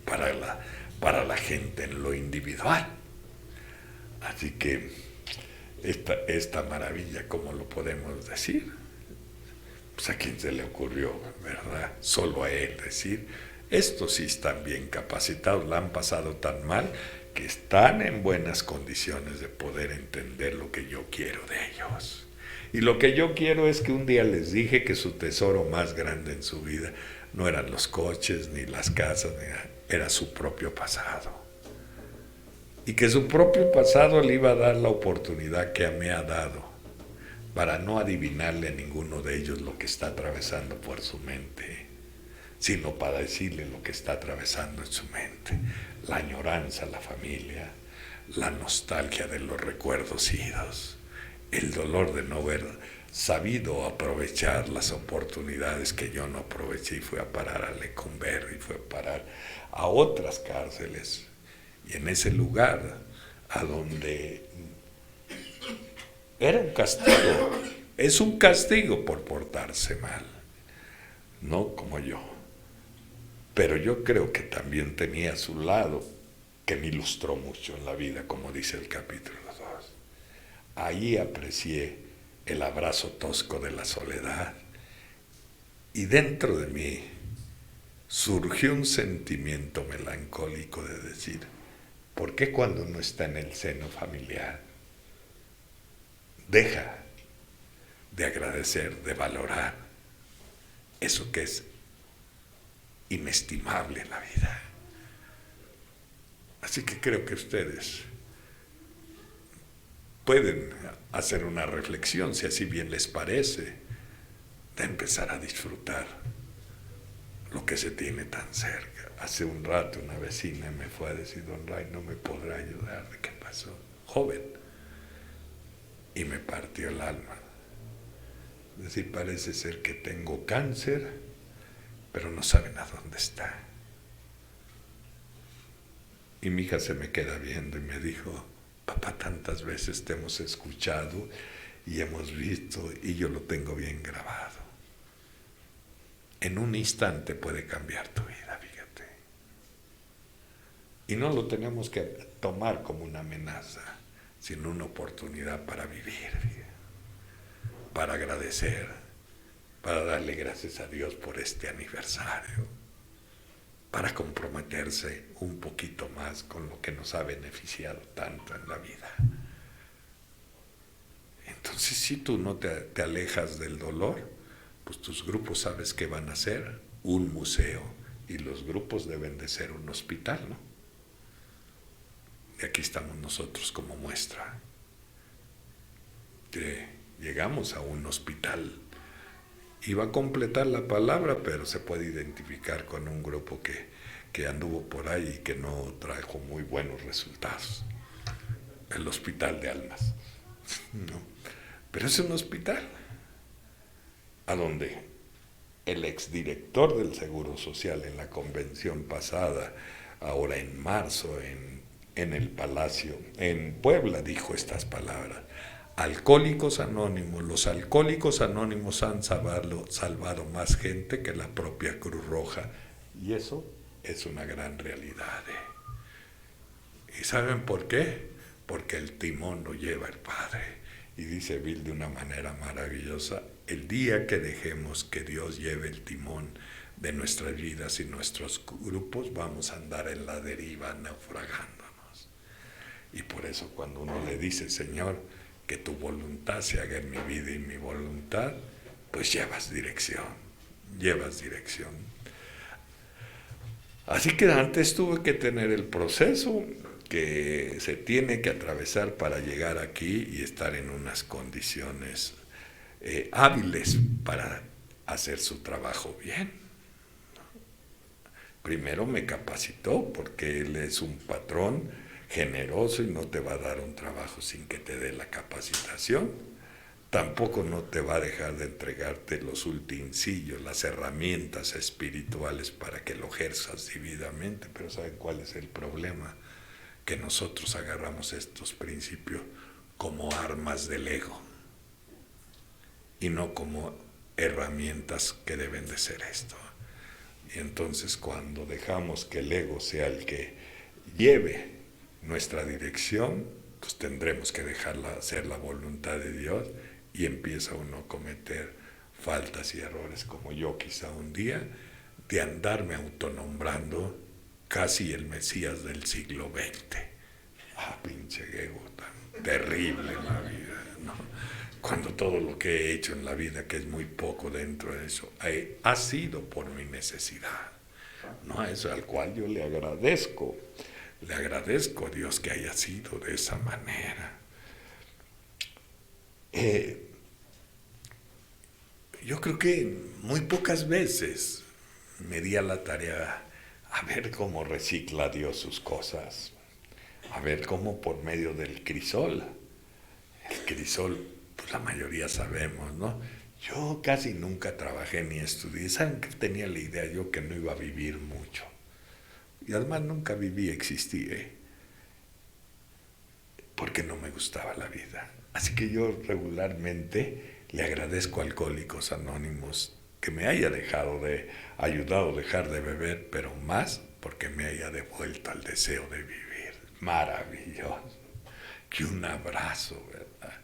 para la gente en lo individual. Así que esta maravilla, ¿cómo lo podemos decir? Pues a quién se le ocurrió, ¿verdad? Solo a él decir: estos sí están bien capacitados, la han pasado tan mal que están en buenas condiciones de poder entender lo que yo quiero de ellos. Y lo que yo quiero es que un día les dije que su tesoro más grande en su vida no eran los coches, ni las casas, era su propio pasado. Y que su propio pasado le iba a dar la oportunidad que me ha dado para no adivinarle a ninguno de ellos lo que está atravesando por su mente, sino para decirle lo que está atravesando en su mente: la añoranza, la familia, la nostalgia de los recuerdos idos, el dolor de no haber sabido aprovechar las oportunidades que yo no aproveché y fui a parar a Lecumberri, y fui a parar a otras cárceles, y en ese lugar a donde era un castigo, es un castigo por portarse mal, no como yo, pero yo creo que también tenía su lado que me ilustró mucho en la vida, como dice el capítulo 2. Ahí aprecié el abrazo tosco de la soledad, y dentro de mí surgió un sentimiento melancólico de decir: ¿por qué cuando uno está en el seno familiar deja de agradecer, de valorar eso que es inestimable en la vida? Así que creo que ustedes pueden hacer una reflexión, si así bien les parece, de empezar a disfrutar lo que se tiene tan cerca. Hace un rato una vecina me fue a decir: don Ray, no me podrá ayudar. ¿Qué pasó? Joven. Y me partió el alma. Es decir, parece ser que tengo cáncer, pero no saben a dónde está. Y mi hija se me queda viendo y me dijo: papá, tantas veces te hemos escuchado y hemos visto, y yo lo tengo bien grabado. En un instante puede cambiar tu vida, fíjate. Y no lo tenemos que tomar como una amenaza, sino una oportunidad para vivir, fíjate, para agradecer, para darle gracias a Dios por este aniversario, para comprometerse un poquito más con lo que nos ha beneficiado tanto en la vida. Entonces, si tú no te alejas del dolor, pues tus grupos sabes que van a ser un museo, y los grupos deben de ser un hospital, ¿no? Y aquí estamos nosotros como muestra, que llegamos a un hospital. Iba a completar la palabra, pero se puede identificar con un grupo que anduvo por ahí y que no trajo muy buenos resultados. El Hospital de Almas, ¿no? Pero es un hospital a donde el exdirector del Seguro Social en la convención pasada, ahora en marzo, en el Palacio, en Puebla, dijo estas palabras: Alcohólicos Anónimos, los Alcohólicos Anónimos han salvado más gente que la propia Cruz Roja. Y eso es una gran realidad. ¿Y saben por qué? Porque el timón lo lleva el Padre. Y dice Bill de una manera maravillosa: el día que dejemos que Dios lleve el timón de nuestras vidas y nuestros grupos, vamos a andar en la deriva, naufragándonos. Y por eso cuando uno le dice: Señor, que tu voluntad se haga en mi vida y mi voluntad, pues llevas dirección. Así que antes tuve que tener el proceso que se tiene que atravesar para llegar aquí y estar en unas condiciones hábiles para hacer su trabajo bien. Primero me capacitó, porque él es un patrón generoso y no te va a dar un trabajo sin que te dé la capacitación. Tampoco no te va a dejar de entregarte los utensilios, las herramientas espirituales para que lo ejerzas debidamente. Pero ¿saben cuál es el problema? Que nosotros agarramos estos principios como armas del ego y no como herramientas que deben de ser esto. Y entonces, cuando dejamos que el ego sea el que lleve nuestra dirección, pues tendremos que dejarla hacer la voluntad de Dios, y empieza uno a cometer faltas y errores, como yo quizá un día, de andarme autonombrando casi el Mesías del siglo XX. Pinche ego tan terrible en la vida, ¿no? Cuando todo lo que he hecho en la vida, que es muy poco dentro de eso, ha sido por mi necesidad, ¿no? Eso al cual yo le agradezco a Dios que haya sido de esa manera. Yo creo que muy pocas veces me di a la tarea a ver cómo recicla Dios sus cosas, a ver cómo por medio del crisol. El crisol, pues la mayoría sabemos, ¿no? Yo casi nunca trabajé ni estudié. ¿Saben que tenía la idea yo que no iba a vivir mucho? Y además nunca viví, existí, porque no me gustaba la vida. Así que yo regularmente le agradezco a Alcohólicos Anónimos que me haya ayudado a dejar de beber, pero más porque me haya devuelto al deseo de vivir. Maravilloso. Que un abrazo, ¿verdad?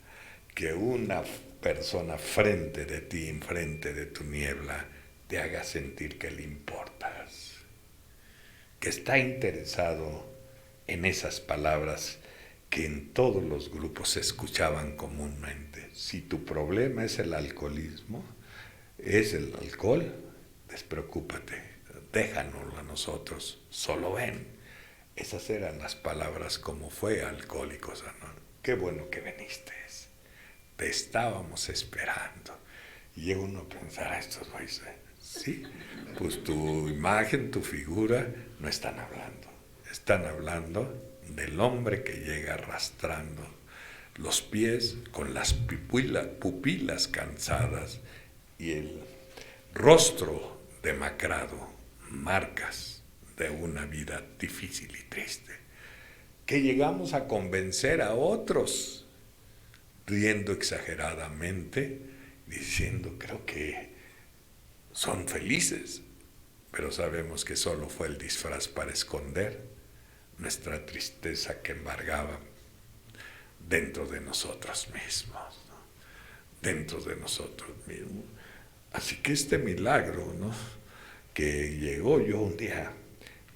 Que una persona frente de ti, enfrente de tu niebla, te haga sentir que le importas, que está interesado en esas palabras que en todos los grupos se escuchaban comúnmente. Si tu problema es el alcoholismo, es el alcohol, despreocúpate, déjanoslo a nosotros, solo ven. Esas eran las palabras como fue Alcohólicos Anónimos. Qué bueno que viniste, te estábamos esperando. Y llega uno a pensar: estos güeyes ¿sí? Pues tu imagen, tu figura, no están hablando. Están hablando del hombre que llega arrastrando los pies con las pupilas cansadas y el rostro demacrado, marcas de una vida difícil y triste, que llegamos a convencer a otros, riendo exageradamente, diciendo, creo que son felices, pero sabemos que solo fue el disfraz para esconder nuestra tristeza que embargaba dentro de nosotros mismos, ¿no? Dentro de nosotros mismos. Así que este milagro, ¿no?, que llegó, yo un día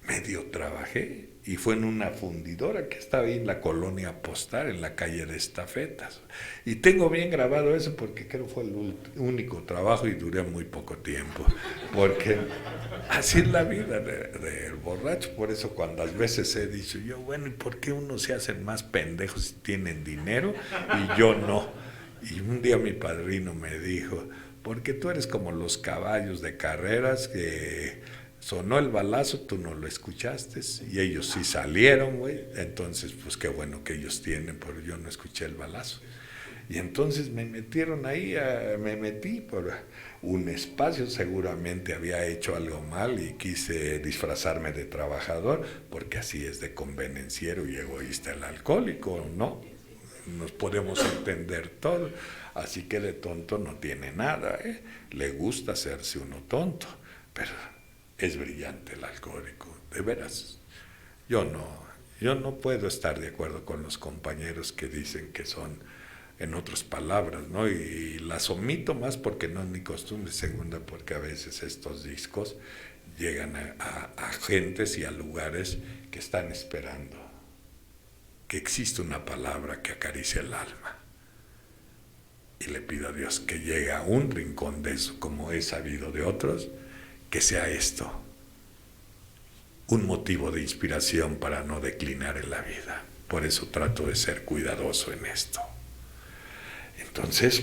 medio trabajé y fue en una fundidora que estaba ahí en la colonia Postal, en la calle de Estafetas. Y tengo bien grabado eso porque creo que fue el único trabajo y duré muy poco tiempo. Porque así es la vida del borracho. Por eso cuando a veces he dicho yo, bueno, ¿y por qué unos se hacen más pendejos si tienen dinero y yo no? Y un día mi padrino me dijo, porque tú eres como los caballos de carreras que sonó el balazo, tú no lo escuchaste y ellos sí salieron, güey. Entonces, pues qué bueno que ellos tienen, pero yo no escuché el balazo. Y entonces me metieron ahí, me metí por un espacio, seguramente había hecho algo mal y quise disfrazarme de trabajador, porque así es de convenenciero y egoísta el alcohólico, ¿no? Nos podemos entender todo, así que de tonto no tiene nada, ¿eh? Le gusta hacerse uno tonto, pero es brillante el alcohólico, de veras. Yo no puedo estar de acuerdo con los compañeros que dicen que son, en otras palabras, ¿no? Y las omito más porque no es mi costumbre, segunda porque a veces estos discos llegan a gentes y a lugares que están esperando que existe una palabra que acaricia el alma. Y le pido a Dios que llegue a un rincón de eso, como he sabido de otros, que sea esto un motivo de inspiración para no declinar en la vida. Por eso trato de ser cuidadoso en esto. Entonces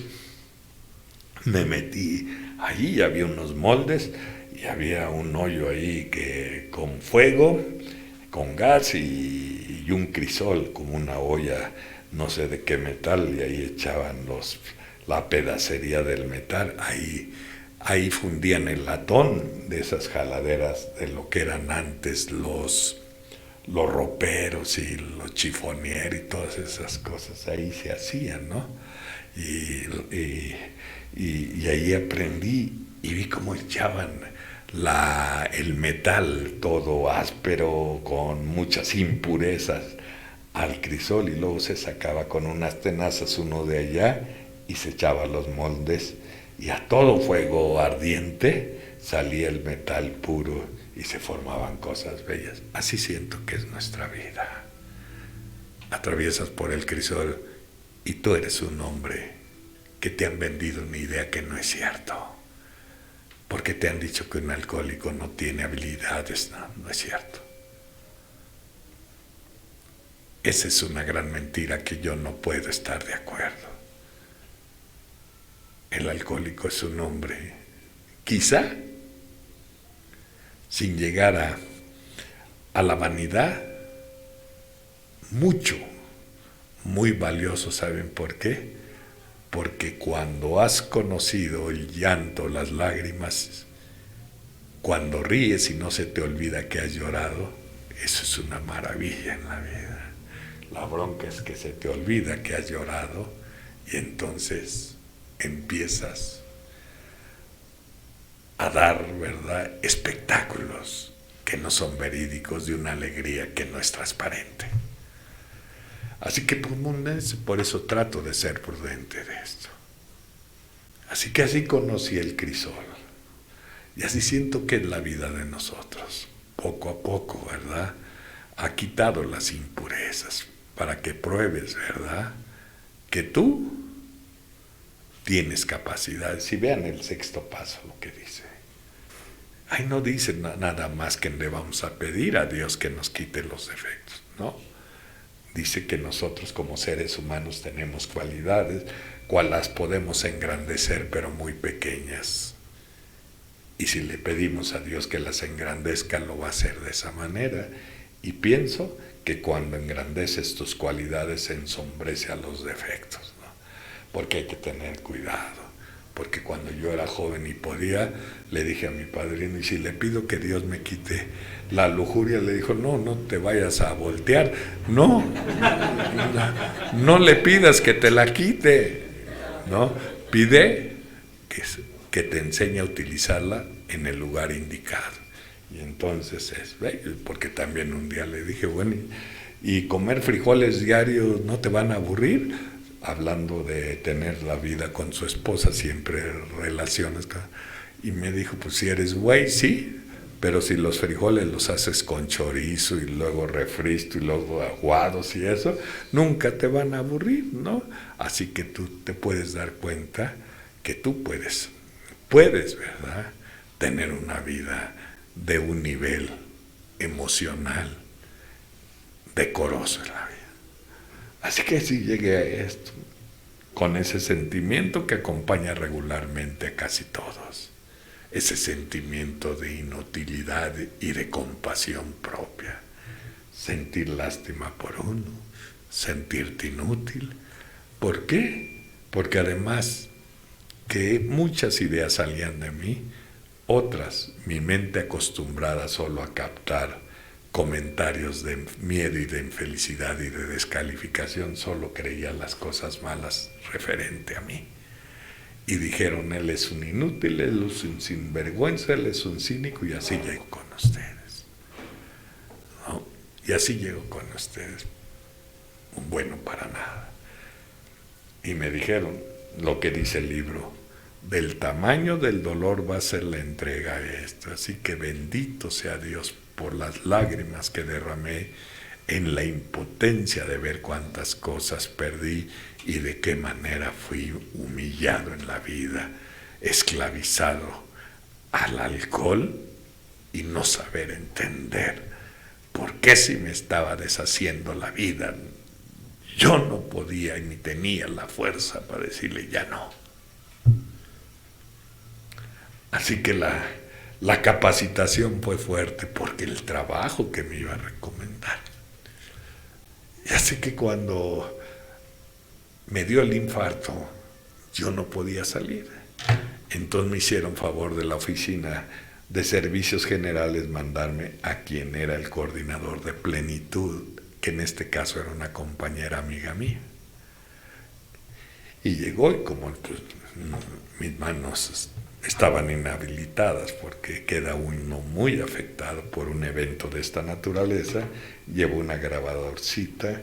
me metí allí, había unos moldes y había un hoyo ahí que con fuego, con gas y un crisol, como una olla, no sé de qué metal, y ahí echaban la pedacería del metal, ahí fundían el latón de esas jaladeras de lo que eran antes los roperos y los chifonieros y todas esas cosas, ahí se hacían, ¿no? Y ahí aprendí y vi cómo echaban el metal todo áspero, con muchas impurezas, al crisol, y luego se sacaba con unas tenazas uno de allá y se echaba los moldes y a todo fuego ardiente salía el metal puro y se formaban cosas bellas. Así siento que es nuestra vida. Atraviesas por el crisol y tú eres un hombre que te han vendido una idea que no es cierto, porque te han dicho que un alcohólico no tiene habilidades. No es cierto. Esa es una gran mentira que yo no puedo estar de acuerdo. El alcohólico es un hombre, quizá, sin llegar a la vanidad, muy valioso. ¿Saben por qué? Porque cuando has conocido el llanto, las lágrimas, cuando ríes y no se te olvida que has llorado, eso es una maravilla en la vida. La bronca es que se te olvida que has llorado y entonces empiezas a dar, ¿verdad?, espectáculos que no son verídicos, de una alegría que no es transparente. Así que por eso trato de ser prudente de esto. Así que así conocí el crisol. Y así siento que es la vida de nosotros. Poco a poco, ¿verdad?, ha quitado las impurezas para que pruebes, ¿verdad?, que tú tienes capacidades. Y vean el sexto paso, lo que dice. Ahí no dice nada más que le vamos a pedir a Dios que nos quite los defectos, ¿no? Dice que nosotros como seres humanos tenemos cualidades, cuales las podemos engrandecer, pero muy pequeñas. Y si le pedimos a Dios que las engrandezca, lo va a hacer de esa manera. Y pienso que cuando engrandeces tus cualidades, ensombrece a los defectos, ¿no? Porque hay que tener cuidado. Porque cuando yo era joven y podía, le dije a mi padrino, y si le pido que Dios me quite la lujuria, le dijo, no, no te vayas a voltear, no, no le pidas que te la quite, ¿no? Pide que te enseñe a utilizarla en el lugar indicado. Y entonces porque también un día le dije, bueno, ¿y comer frijoles diarios no te van a aburrir? Hablando de tener la vida con su esposa, siempre relaciones. Y me dijo, pues si eres güey, sí, pero si los frijoles los haces con chorizo y luego refrito y luego aguados y eso, nunca te van a aburrir, ¿no? Así que tú te puedes dar cuenta que tú puedes, ¿verdad?, tener una vida de un nivel emocional decoroso en la vida. Así que así llegué a esto, con ese sentimiento que acompaña regularmente a casi todos, ese sentimiento de inutilidad y de compasión propia, sentir lástima por uno, sentirte inútil. ¿Por qué? Porque además que muchas ideas salían de mí, otras, mi mente acostumbrada solo a captar comentarios de miedo y de infelicidad y de descalificación, solo creía las cosas malas referente a mí. Y dijeron, él es un inútil, él es un sinvergüenza, él es un cínico, y así llego con ustedes, ¿no? Y así llego con ustedes, un bueno para nada. Y me dijeron lo que dice el libro, del tamaño del dolor va a ser la entrega a esto, así que bendito sea Dios por las lágrimas que derramé en la impotencia de ver cuántas cosas perdí y de qué manera fui humillado en la vida, esclavizado al alcohol y no saber entender por qué si me estaba deshaciendo la vida, yo no podía ni tenía la fuerza para decirle ya no. Así que la capacitación fue fuerte porque el trabajo que me iba a recomendar. Y así que cuando me dio el infarto, yo no podía salir. Entonces me hicieron favor de la oficina de servicios generales mandarme a quien era el coordinador de Plenitud, que en este caso era una compañera amiga mía. Y llegó y como pues, mis manos estaban inhabilitadas porque queda uno muy afectado por un evento de esta naturaleza, llevo una grabadorcita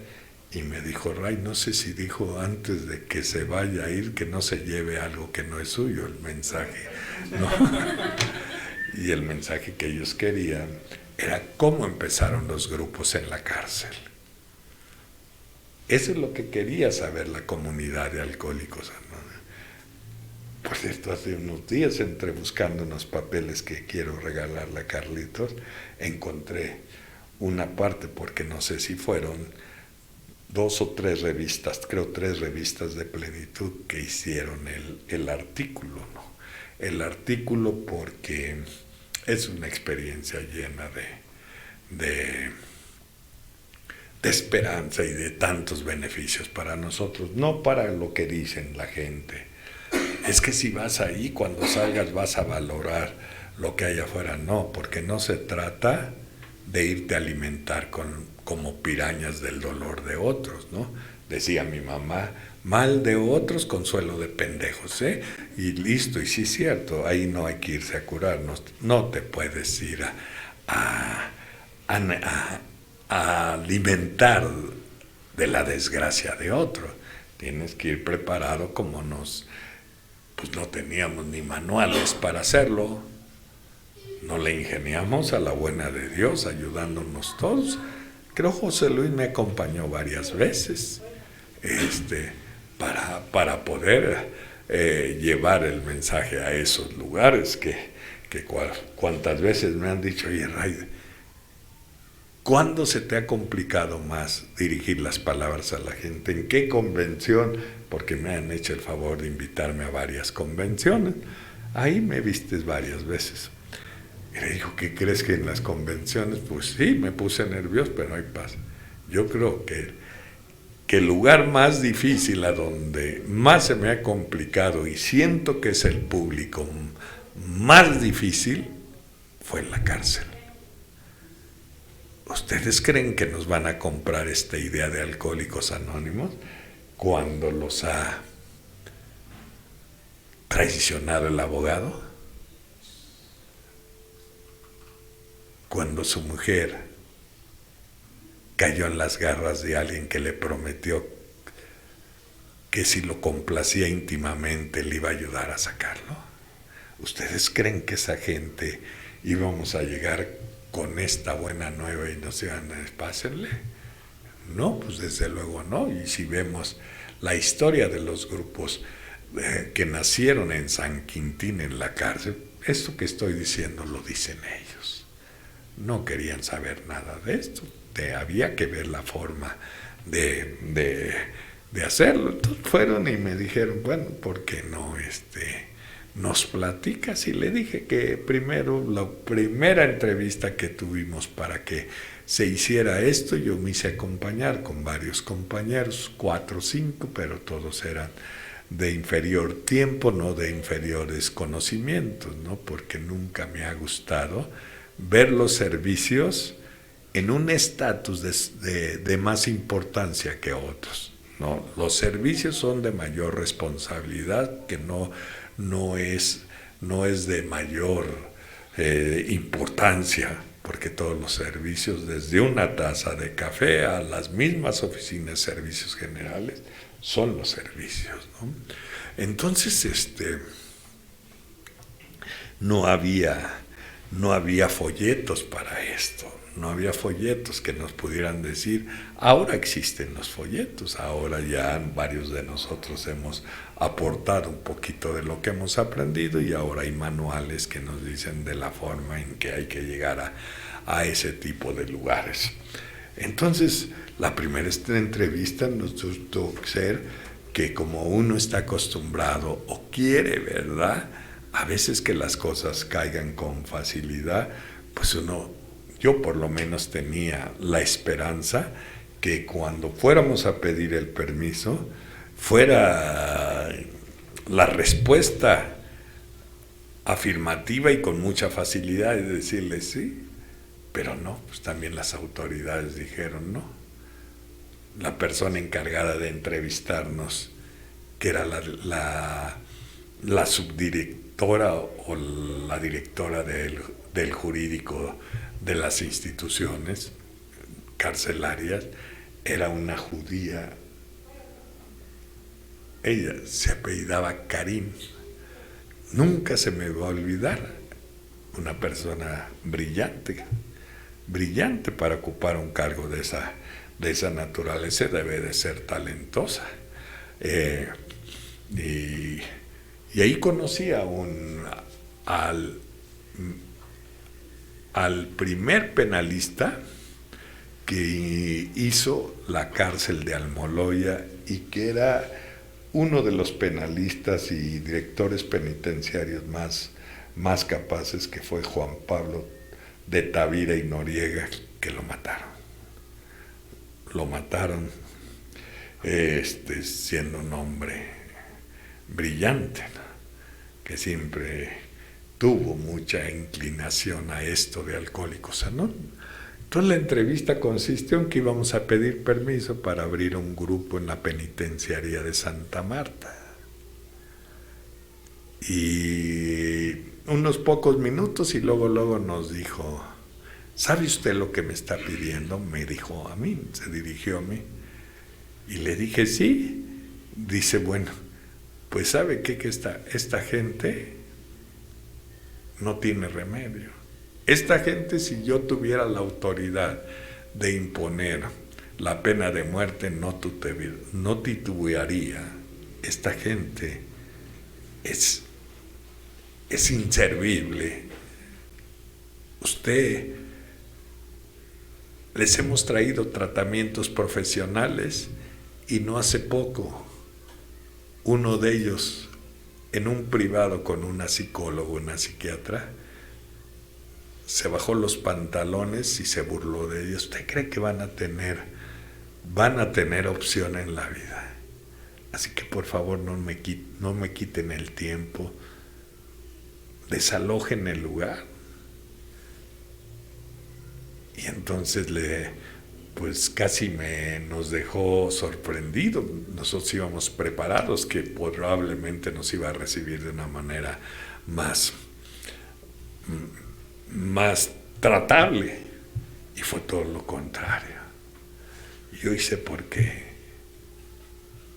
y me dijo, Ray, no sé si dijo antes de que se vaya a ir que no se lleve algo que no es suyo, el mensaje, ¿no? Y el mensaje que ellos querían era cómo empezaron los grupos en la cárcel. Eso es lo que quería saber la comunidad de Alcohólicos Anónimos. Por cierto, hace unos días entré buscando unos papeles que quiero regalarle a Carlitos, encontré una parte, porque no sé si fueron 2 o 3 revistas, creo 3 revistas de Plenitud que hicieron el artículo, ¿no? El artículo porque es una experiencia llena de esperanza y de tantos beneficios para nosotros, no para lo que dicen la gente. Es que si vas ahí, cuando salgas vas a valorar lo que hay afuera. No, porque no se trata de irte a alimentar como pirañas del dolor de otros, ¿no? Decía mi mamá, mal de otros, consuelo de pendejos, ¿eh? Y listo, y sí es cierto, ahí no hay que irse a curar, no te puedes ir a alimentar de la desgracia de otro. Tienes que ir preparado como pues no teníamos ni manuales para hacerlo, no le ingeniamos a la buena de Dios, ayudándonos todos. Creo José Luis me acompañó varias veces para poder llevar el mensaje a esos lugares que cuántas veces me han dicho, oye Ray, ¿cuándo se te ha complicado más dirigir las palabras a la gente? ¿En qué convención? Porque me han hecho el favor de invitarme a varias convenciones. ahí me vistes varias veces. Y le dijo, ¿qué crees que en las convenciones? Pues sí, me puse nervioso, pero no hay paz. Yo creo que el lugar más difícil, a donde más se me ha complicado y siento que es el público más difícil, fue en la cárcel. ¿Ustedes creen que nos van a comprar esta idea de Alcohólicos Anónimos cuando los ha traicionado el abogado? Cuando su mujer cayó en las garras de alguien que le prometió que si lo complacía íntimamente le iba a ayudar a sacarlo. ¿Ustedes creen que esa gente íbamos a llegar con esta buena nueva y nos iban a pásenle? No, pues desde luego no. Y si vemos la historia de los grupos que nacieron en San Quintín, en la cárcel, esto que estoy diciendo lo dicen ellos. No querían saber nada de esto. Había que ver la forma de hacerlo. Entonces fueron y me dijeron, bueno, ¿por qué no nos platicas? Y le dije que primero, la primera entrevista que tuvimos para que se hiciera esto, yo me hice acompañar con varios compañeros, 4 o 5, pero todos eran de inferior tiempo, no de inferiores conocimientos, ¿no? Porque nunca me ha gustado ver los servicios en un estatus de más importancia que otros, ¿no? Los servicios son de mayor responsabilidad, que no es de mayor importancia, porque todos los servicios, desde una taza de café a las mismas oficinas de servicios generales, son los servicios, ¿no? Entonces, no había folletos para esto. No había folletos que nos pudieran decir. Ahora existen los folletos, ahora ya varios de nosotros hemos aportado un poquito de lo que hemos aprendido y ahora hay manuales que nos dicen de la forma en que hay que llegar a ese tipo de lugares. Entonces, la primera entrevista nos tuvo que ser que, como uno está acostumbrado o quiere, ¿verdad?, a veces que las cosas caigan con facilidad, pues yo por lo menos tenía la esperanza que cuando fuéramos a pedir el permiso, fuera la respuesta afirmativa y con mucha facilidad de decirle sí, pero no, pues también las autoridades dijeron no. La persona encargada de entrevistarnos, que era la subdirectora o la directora del jurídico de las instituciones carcelarias, era una judía. Ella se apellidaba Karim. Nunca se me va a olvidar. Una persona brillante para ocupar un cargo de esa naturaleza. Debe de ser talentosa. Y ahí conocí al primer penalista que hizo la cárcel de Almoloya y que era uno de los penalistas y directores penitenciarios más capaces, que fue Juan Pablo de Tavira y Noriega, que lo mataron. Lo mataron siendo un hombre brillante, ¿no?, que siempre tuvo mucha inclinación a esto de Alcohólicos Anónimos. Entonces la entrevista consistió en que íbamos a pedir permiso para abrir un grupo en la penitenciaría de Santa Marta. Y unos pocos minutos y luego nos dijo, ¿sabe usted lo que me está pidiendo? Me dijo a mí, se dirigió a mí. Y le dije, sí. Dice, bueno, pues ¿sabe qué? Que esta gente no tiene remedio. Esta gente, si yo tuviera la autoridad de imponer la pena de muerte, no titubearía. Esta gente es inservible. Les hemos traído tratamientos profesionales y no hace poco uno de ellos en un privado con una psicóloga, una psiquiatra, se bajó los pantalones y se burló de ellos. ¿Usted cree que van a tener opción en la vida? Así que por favor no me quiten el tiempo, desalojen el lugar. Y entonces pues casi nos dejó sorprendidos. Nosotros íbamos preparados que probablemente nos iba a recibir de una manera más tratable, y fue todo lo contrario. Yo hice por qué.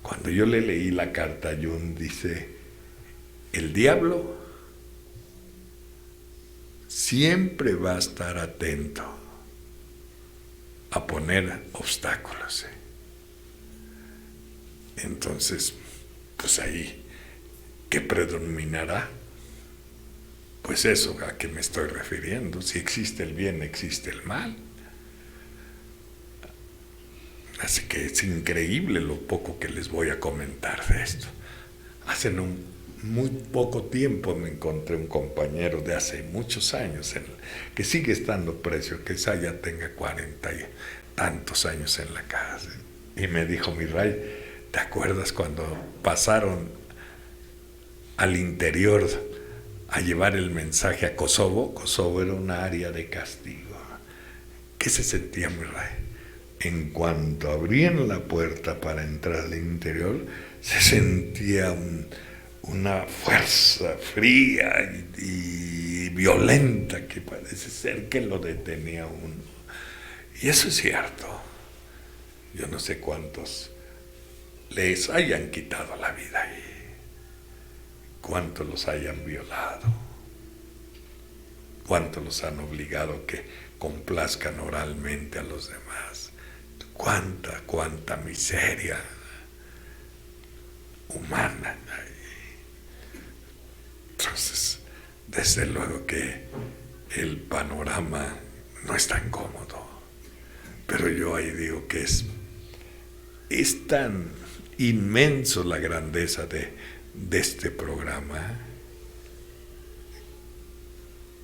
Cuando yo le leí la carta a Jung, dice: el diablo siempre va a estar atento a poner obstáculos. Entonces, pues ahí, ¿qué predominará? Pues eso a que me estoy refiriendo. Si existe el bien, existe el mal. Así que es increíble lo poco que les voy a comentar de esto. Hace muy poco tiempo me encontré un compañero de hace muchos años que sigue estando preso, que ya tenga 40 y tantos años en la cárcel. Y me dijo: mi Ray, ¿te acuerdas cuando pasaron al interior a llevar el mensaje a Kosovo? Kosovo era una área de castigo. ¿Qué se sentía, mi Ray? En cuanto abrían la puerta para entrar al interior, se sentía una fuerza fría y violenta que parece ser que lo detenía a uno. Y eso es cierto. Yo no sé cuántos les hayan quitado la vida ahí, cuántos los hayan violado, cuántos los han obligado a que complazcan oralmente a los demás. Cuánta miseria humana. Entonces, desde luego que el panorama no es tan cómodo, pero yo ahí digo que es tan inmenso la grandeza de este programa,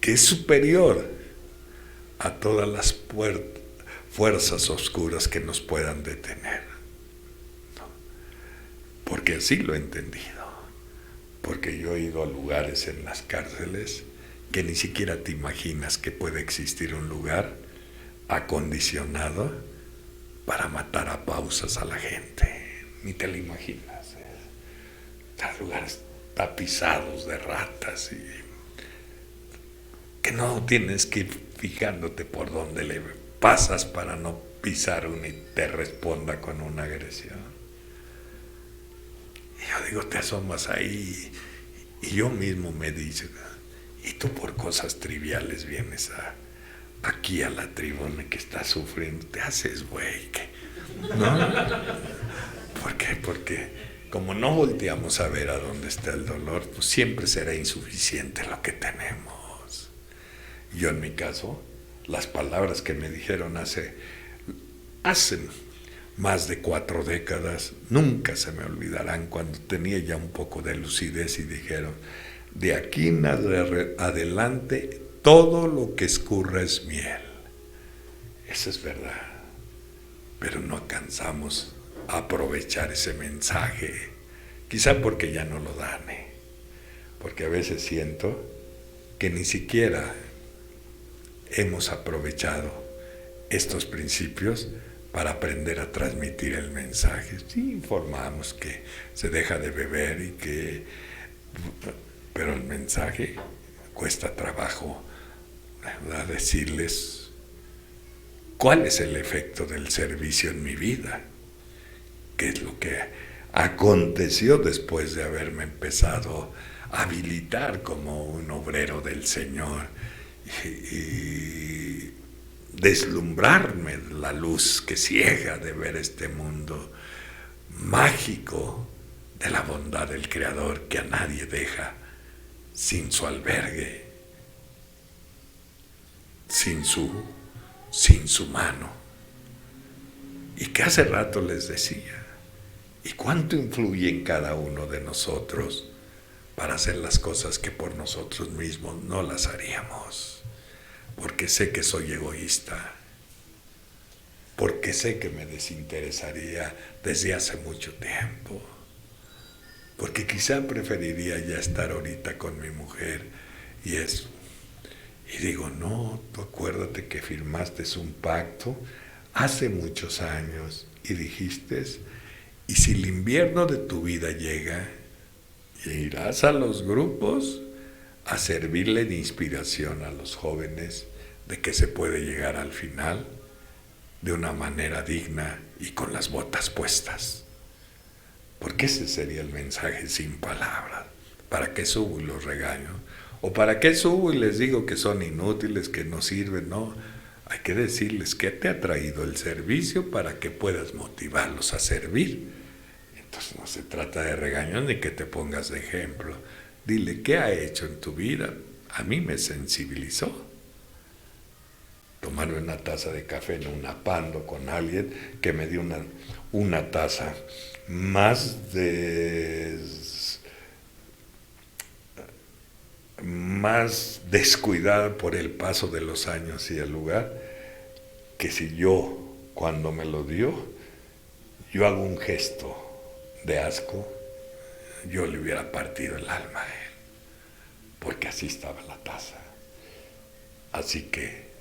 que es superior a todas las fuerzas oscuras que nos puedan detener, ¿no? Porque así lo he entendido, porque yo he ido a lugares en las cárceles que ni siquiera te imaginas que puede existir un lugar acondicionado para matar a pausas a la gente, ni te lo imaginas. Lugares tapizados de ratas y que no tienes que ir fijándote por dónde le pasas para no pisar uno y te responda con una agresión. Y yo digo, te asomas ahí y yo mismo me digo, y tú por cosas triviales vienes aquí a la tribuna que estás sufriendo, te haces güey, ¿no? ¿Por qué? Porque como no volteamos a ver a dónde está el dolor, pues siempre será insuficiente lo que tenemos. Yo en mi caso, las palabras que me dijeron hace más de 4 décadas, nunca se me olvidarán, cuando tenía ya un poco de lucidez y dijeron: de aquí en adelante todo lo que escurra es miel. Eso es verdad, pero no alcanzamos a aprovechar ese mensaje, quizá porque ya no lo dan, porque a veces siento que ni siquiera hemos aprovechado estos principios para aprender a transmitir el mensaje. Sí, informamos que se deja de beber pero el mensaje cuesta trabajo, ¿verdad? Decirles cuál es el efecto del servicio en mi vida, qué es lo que aconteció después de haberme empezado a habilitar como un obrero del Señor y deslumbrarme la luz que ciega de ver este mundo mágico de la bondad del Creador, que a nadie deja sin su albergue, sin su mano. Y que hace rato les decía, ¿y cuánto influye en cada uno de nosotros para hacer las cosas que por nosotros mismos no las haríamos. Porque sé que soy egoísta. Porque sé que me desinteresaría desde hace mucho tiempo. Porque quizá preferiría ya estar ahorita con mi mujer y eso. Y digo, no, tú acuérdate que firmaste un pacto hace muchos años y dijiste, y si el invierno de tu vida llega, irás a los grupos a servirle de inspiración a los jóvenes de que se puede llegar al final de una manera digna y con las botas puestas. Porque ese sería el mensaje sin palabras. ¿Para qué subo y los regaño? ¿O para qué subo y les digo que son inútiles, que no sirven? No, hay que decirles que te ha traído el servicio para que puedas motivarlos a servir. Entonces no se trata de regaños ni que te pongas de ejemplo. Dile, ¿qué ha hecho en tu vida? A mí me sensibilizó. Tomarme una taza de café en un apando con alguien que me dio una taza más descuidada por el paso de los años y el lugar, que si yo, cuando me lo dio, yo hago un gesto de asco, yo le hubiera partido el alma a él, porque así estaba la taza. Así que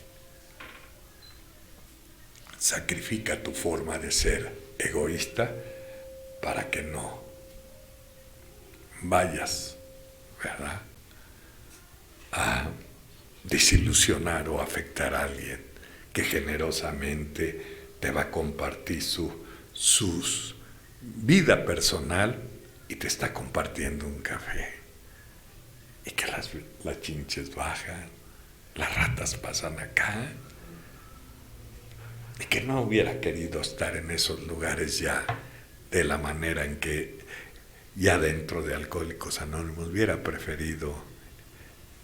sacrifica tu forma de ser egoísta para que no vayas, ¿verdad?, a desilusionar o afectar a alguien que generosamente te va a compartir su vida personal y te está compartiendo un café. Y que las chinches bajan, las ratas pasan acá. Y que no hubiera querido estar en esos lugares ya de la manera en que ya dentro de Alcohólicos Anónimos hubiera preferido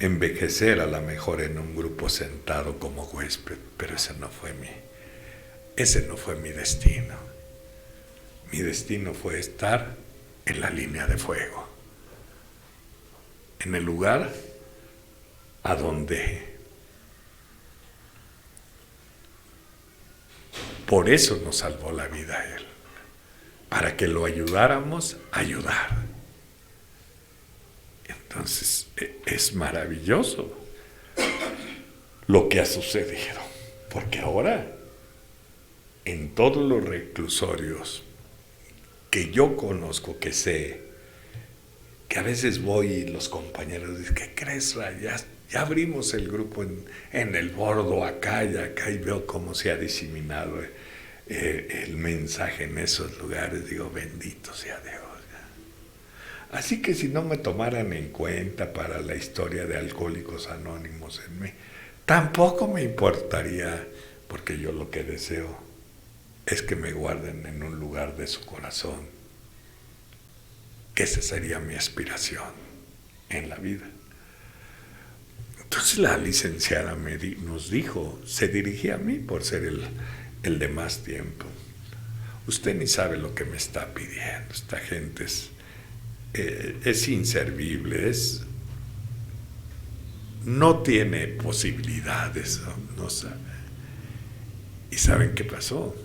envejecer a lo mejor en un grupo sentado como huésped, pero ese no fue mi destino. Mi destino fue estar en la línea de fuego, en el lugar a donde por eso nos salvó la vida Él, para que lo ayudáramos a ayudar. Entonces, es maravilloso lo que ha sucedido, porque ahora, en todos los reclusorios que yo conozco, que sé, que a veces voy y los compañeros dicen, ¿qué crees, Ray? Ya abrimos el grupo en el bordo acá y acá, y veo cómo se ha diseminado el mensaje en esos lugares. Digo, bendito sea Dios. Así que si no me tomaran en cuenta para la historia de Alcohólicos Anónimos en mí, tampoco me importaría, porque yo lo que deseo es que me guarden en un lugar de su corazón, que esa sería mi aspiración en la vida. Entonces la licenciada nos dijo, se dirigía a mí por ser el de más tiempo. Usted ni sabe lo que me está pidiendo. Esta gente es inservible, no tiene posibilidades, no sabe. ¿Y saben qué pasó?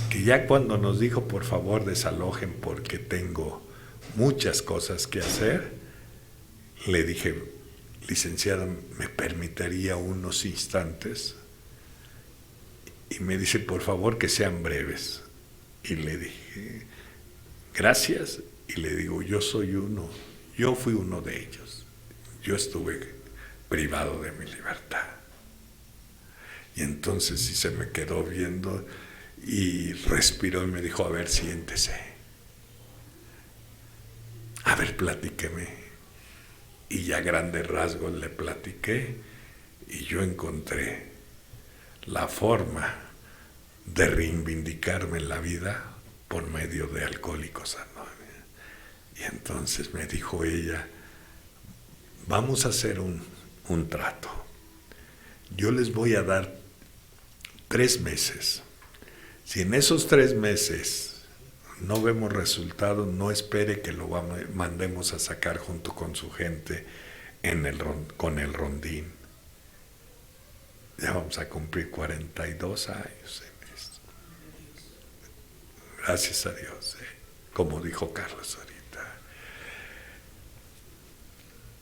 Que ya cuando nos dijo, por favor, desalojen porque tengo muchas cosas que hacer, le dije, licenciada, ¿me permitiría unos instantes? Y me dice, por favor, que sean breves. Y le dije, gracias. Y le digo, yo fui uno de ellos. Yo estuve privado de mi libertad. Y entonces sí se me quedó viendo y respiró y me dijo, a ver, siéntese. A ver, platíqueme. Y ya a grandes rasgos le platiqué y yo encontré la forma de reivindicarme en la vida por medio de Alcohólicos Anónimos. Y entonces me dijo ella, vamos a hacer un trato. Yo les voy a dar 3 meses. Si en esos 3 meses no vemos resultados, no espere que lo mandemos a sacar junto con su gente con el rondín. Ya vamos a cumplir 42 años en esto. Gracias a Dios, como dijo Carlos ahorita.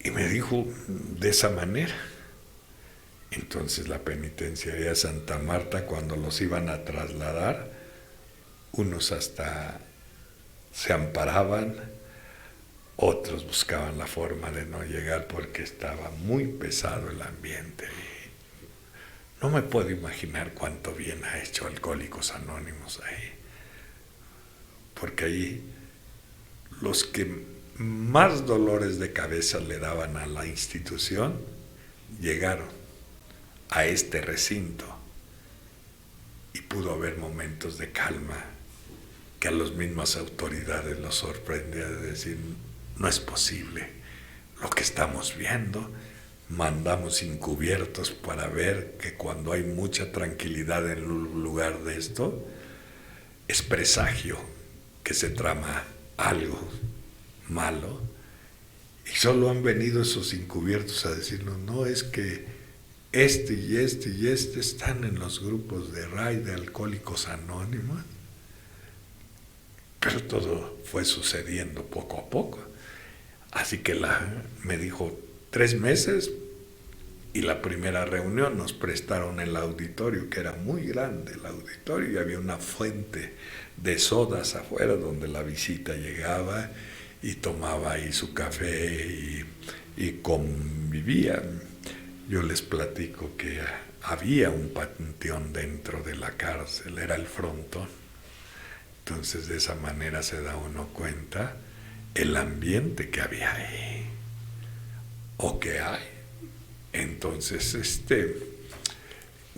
Y me dijo de esa manera. Entonces la penitenciaría Santa Marta, cuando los iban a trasladar, unos hasta se amparaban, otros buscaban la forma de no llegar porque estaba muy pesado el ambiente. Y no me puedo imaginar cuánto bien ha hecho Alcohólicos Anónimos ahí, porque ahí los que más dolores de cabeza le daban a la institución llegaron a este recinto y pudo haber momentos de calma que a las mismas autoridades los sorprendía de decir, no es posible lo que estamos viendo. Mandamos encubiertos para ver que cuando hay mucha tranquilidad en lugar de esto, es presagio que se trama algo malo, y solo han venido esos encubiertos a decirnos, no, es que este y este y este están en los grupos de RAI de Alcohólicos Anónimos. Pero todo fue sucediendo poco a poco. Así que me dijo 3 meses, y la primera reunión nos prestaron el auditorio, que era muy grande el auditorio, y había una fuente de sodas afuera donde la visita llegaba y tomaba ahí su café y convivía. Yo les platico que había un panteón dentro de la cárcel, era el frontón. Entonces de esa manera se da uno cuenta el ambiente que había ahí, o que hay. Entonces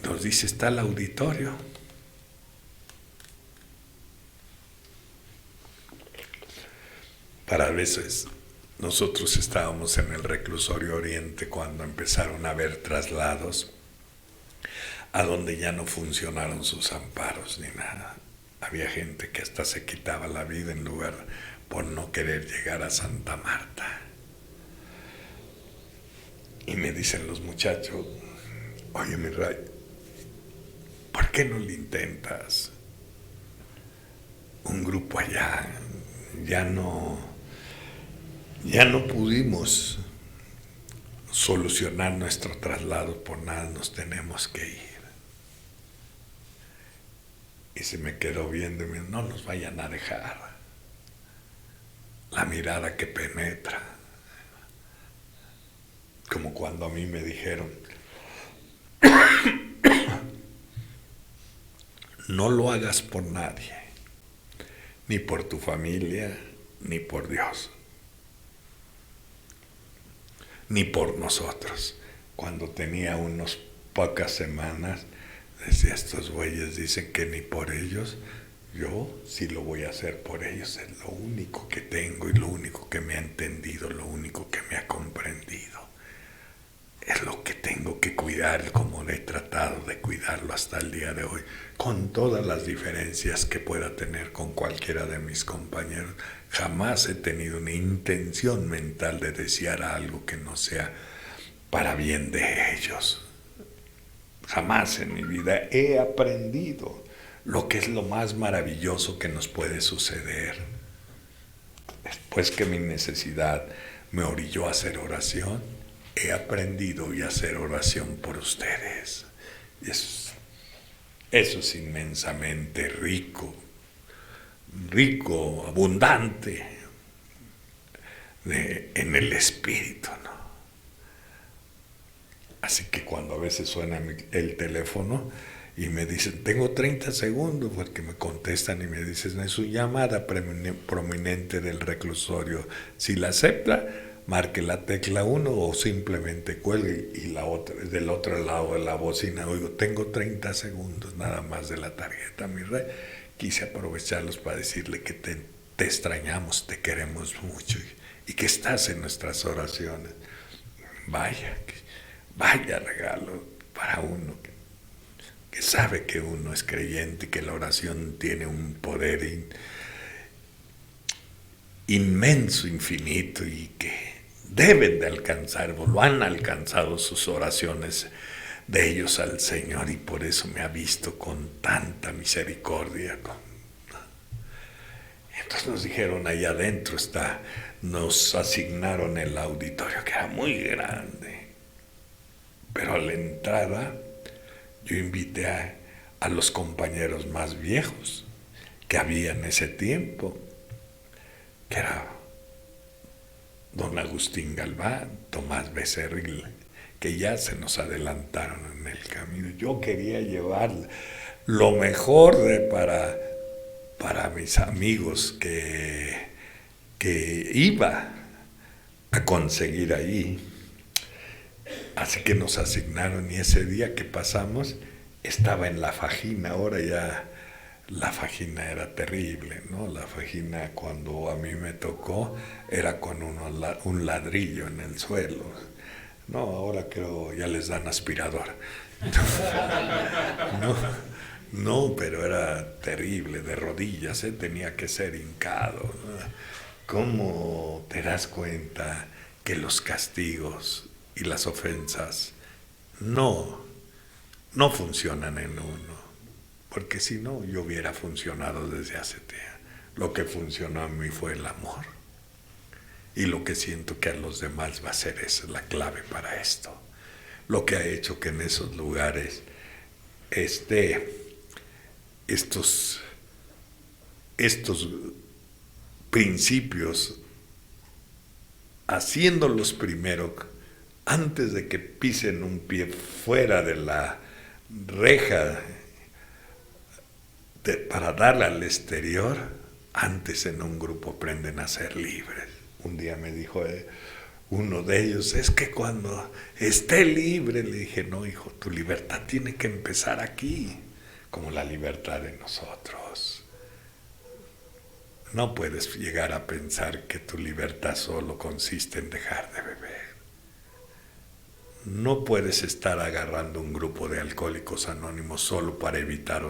nos dice, está el auditorio. Para veces nosotros estábamos en el reclusorio Oriente cuando empezaron a haber traslados a donde ya no funcionaron sus amparos ni nada. Había gente que hasta se quitaba la vida en lugar por no querer llegar a Santa Marta. Y me dicen los muchachos, oye, mi Ray, ¿por qué no le intentas? Un grupo allá, ya no pudimos solucionar nuestro traslado, por nada nos tenemos que ir. Y se me quedó viendo y me dijo, no nos vayan a dejar. La mirada que penetra. Como cuando a mí me dijeron, no lo hagas por nadie, ni por tu familia, ni por Dios, ni por nosotros. Cuando tenía unas pocas semanas, decía, estos güeyes dicen que ni por ellos, yo sí lo voy a hacer por ellos, es lo único que tengo y lo único que me ha entendido, lo único que me ha comprendido. Es lo que tengo que cuidar, como he tratado de cuidarlo hasta el día de hoy, con todas las diferencias que pueda tener con cualquiera de mis compañeros. Jamás he tenido una intención mental de desear algo que no sea para bien de ellos. Jamás en mi vida he aprendido lo que es lo más maravilloso que nos puede suceder. Después que mi necesidad me orilló a hacer oración, he aprendido a hacer oración por ustedes. Y eso es inmensamente rico, abundante en el espíritu, ¿no? Así que cuando a veces suena el teléfono y me dicen, tengo 30 segundos, porque me contestan y me dicen, es su llamada prominente del reclusorio. Si la acepta, marque la tecla 1 o simplemente cuelgue, y la otra, del otro lado de la bocina, oigo, tengo 30 segundos nada más de la tarjeta, mi rey. Quise aprovecharlos para decirle que te extrañamos, te queremos mucho y que estás en nuestras oraciones. Vaya regalo para uno que sabe que uno es creyente y que la oración tiene un poder inmenso, infinito, y que deben de alcanzar, o lo han alcanzado sus oraciones de ellos al Señor, y por eso me ha visto con tanta misericordia. Entonces nos dijeron, ahí adentro está, nos asignaron el auditorio, que era muy grande, pero a la entrada yo invité a los compañeros más viejos que había en ese tiempo, que era don Agustín Galván, Tomás Becerril, que ya se nos adelantaron en el camino. Yo quería llevar lo mejor para mis amigos que iba a conseguir ahí. Así que nos asignaron, y ese día que pasamos estaba en la fajina. Ahora ya la fajina era terrible, ¿no? La fajina, cuando a mí me tocó, era con un ladrillo en el suelo. No, ahora creo ya les dan aspirador. No, pero era terrible, de rodillas, tenía que ser hincado. ¿Cómo te das cuenta que los castigos y las ofensas no funcionan en uno? Porque si no, yo hubiera funcionado desde hace tiempo. Lo que funcionó en mí fue el amor. Y lo que siento que a los demás va a ser esa la clave para esto. Lo que ha hecho que en esos lugares estos principios, haciéndolos primero, antes de que pisen un pie fuera de la reja para darle al exterior, antes en un grupo aprenden a ser libres. Un día me dijo uno de ellos, es que cuando esté libre, le dije, no hijo, tu libertad tiene que empezar aquí, como la libertad de nosotros. No puedes llegar a pensar que tu libertad solo consiste en dejar de beber. No puedes estar agarrando un grupo de alcohólicos anónimos solo para evitar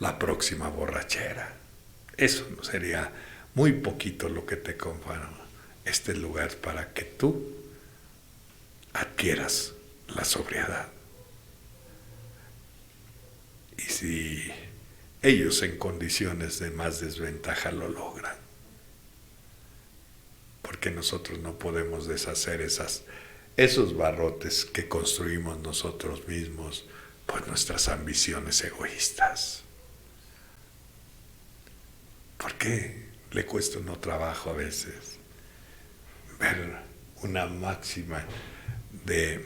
la próxima borrachera. Eso sería muy poquito lo que te conforma este lugar para que tú adquieras la sobriedad. Y si ellos en condiciones de más desventaja lo logran, porque nosotros no podemos deshacer esos barrotes que construimos nosotros mismos por nuestras ambiciones egoístas. ¿Por qué le cuesta uno trabajo a veces ver una máxima de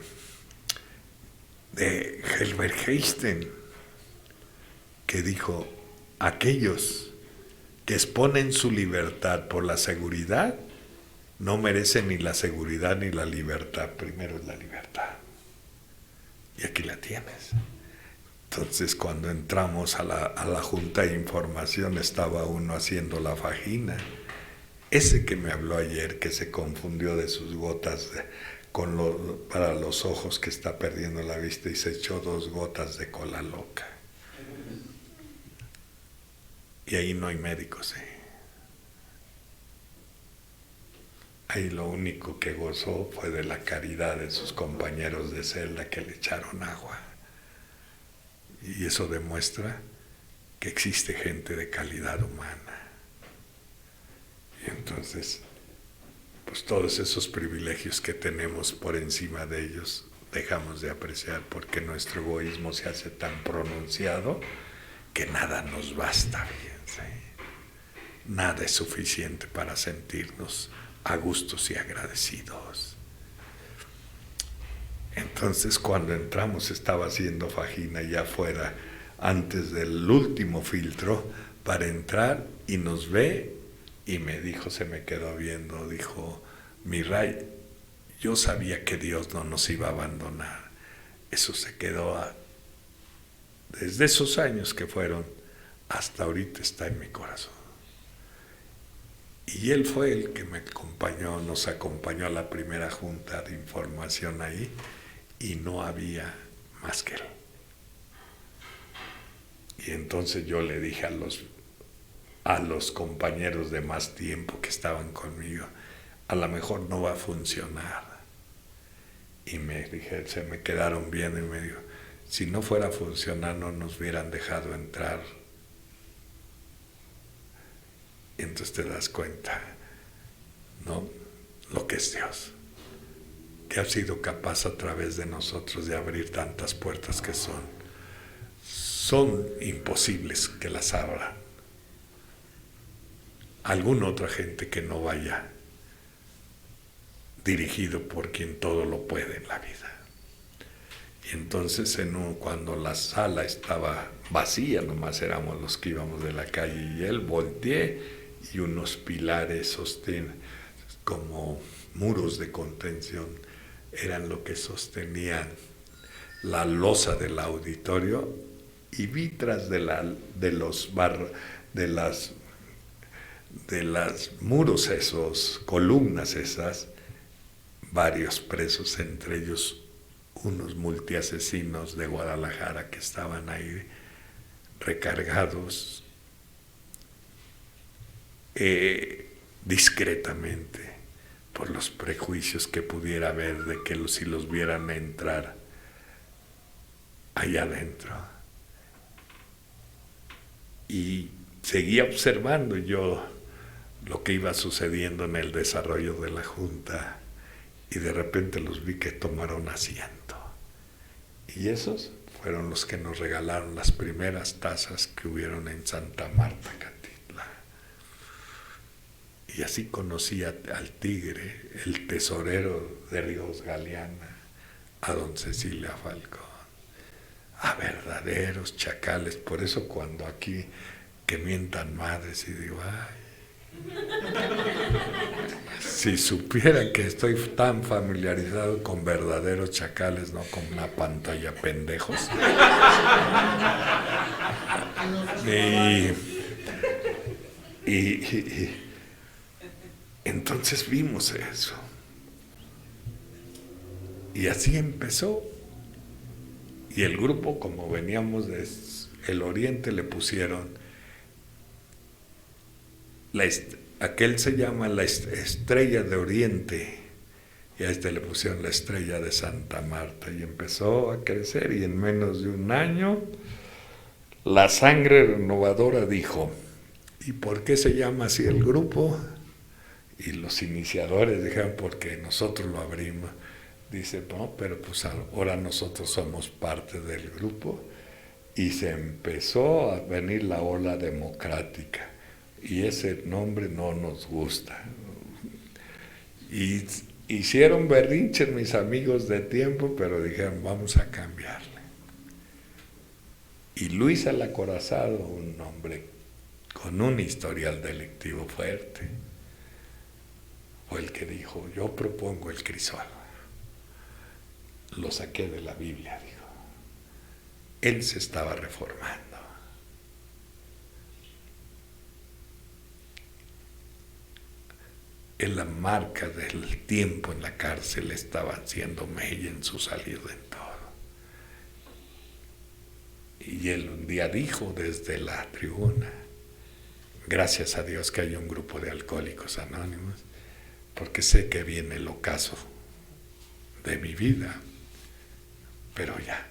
Albert Einstein, que dijo, aquellos que exponen su libertad por la seguridad no merecen ni la seguridad ni la libertad? Primero es la libertad, y aquí la tienes. Entonces, cuando entramos a la junta de información, estaba uno haciendo la fajina. Ese que me habló ayer, que se confundió de sus gotas para los ojos, que está perdiendo la vista, y se echó 2 gotas de cola loca. Y ahí no hay médicos, Ahí lo único que gozó fue de la caridad de sus compañeros de celda, que le echaron agua. Y eso demuestra que existe gente de calidad humana. Y entonces, pues todos esos privilegios que tenemos por encima de ellos, dejamos de apreciar, porque nuestro egoísmo se hace tan pronunciado que nada nos basta bien, Nada es suficiente para sentirnos a gustos y agradecidos. Entonces, cuando entramos, estaba haciendo fajina ya afuera, antes del último filtro, para entrar, y nos ve, y me dijo, se me quedó viendo, dijo, mi Ray, yo sabía que Dios no nos iba a abandonar. Eso se quedó desde esos años que fueron hasta ahorita, está en mi corazón. Y él fue el que nos acompañó a la primera junta de información ahí, y no había más que él. Y entonces yo le dije a los compañeros de más tiempo que estaban conmigo, a lo mejor no va a funcionar. Y me dije, se me quedaron viendo y me dijo, si no fuera a funcionar no nos hubieran dejado entrar. Y entonces te das cuenta, ¿no? Lo que es Dios, que ha sido capaz a través de nosotros de abrir tantas puertas que son imposibles que las abran alguna otra gente que no vaya dirigido por quien todo lo puede en la vida. Y entonces cuando la sala estaba vacía, nomás éramos los que íbamos de la calle y él, volteé y unos pilares como muros de contención eran lo que sostenían la losa del auditorio, y vi tras de las muros esos, columnas esas, varios presos, entre ellos unos multiasesinos de Guadalajara que estaban ahí recargados discretamente por los prejuicios que pudiera haber de que si los vieran entrar allá adentro. Y seguía observando yo lo que iba sucediendo en el desarrollo de la Junta, y de repente los vi que tomaron asiento. Y esos fueron los que nos regalaron las primeras tazas que hubieron en Santa Marta, Catitla. Y así conocí al Tigre, el tesorero de Ríos Galeana, a don Cecilia Falcón, a verdaderos chacales. Por eso cuando aquí que mientan madres y digo, ay, si supieran que estoy tan familiarizado con verdaderos chacales, no con una pantalla pendejos. Y entonces vimos eso. Y así empezó. Y el grupo, como veníamos del Oriente, le pusieron aquel se llama la Estrella de Oriente, y a este le pusieron la Estrella de Santa Marta, y empezó a crecer, y en menos de un año la sangre renovadora dijo, ¿y por qué se llama así el grupo? Y los iniciadores dijeron, porque nosotros lo abrimos. Dice, no, pero pues ahora nosotros somos parte del grupo, y se empezó a venir la ola democrática. Y ese nombre no nos gusta. Y hicieron berrinches mis amigos de tiempo, pero dijeron, vamos a cambiarle. Y Luis Alacorazado, un hombre con un historial delictivo fuerte, fue el que dijo, yo propongo el crisol. Lo saqué de la Biblia, dijo. Él se estaba reformando. En la marca del tiempo en la cárcel estaba haciendo mella en su salida en todo. Y él un día dijo desde la tribuna, gracias a Dios que hay un grupo de alcohólicos anónimos, porque sé que viene el ocaso de mi vida, pero ya,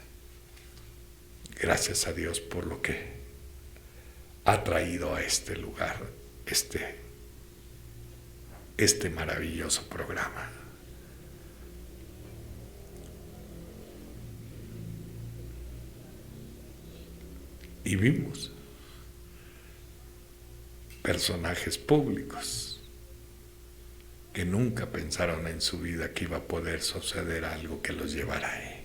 gracias a Dios por lo que ha traído a este lugar, este maravilloso programa. Y vimos personajes públicos que nunca pensaron en su vida que iba a poder suceder algo que los llevara ahí.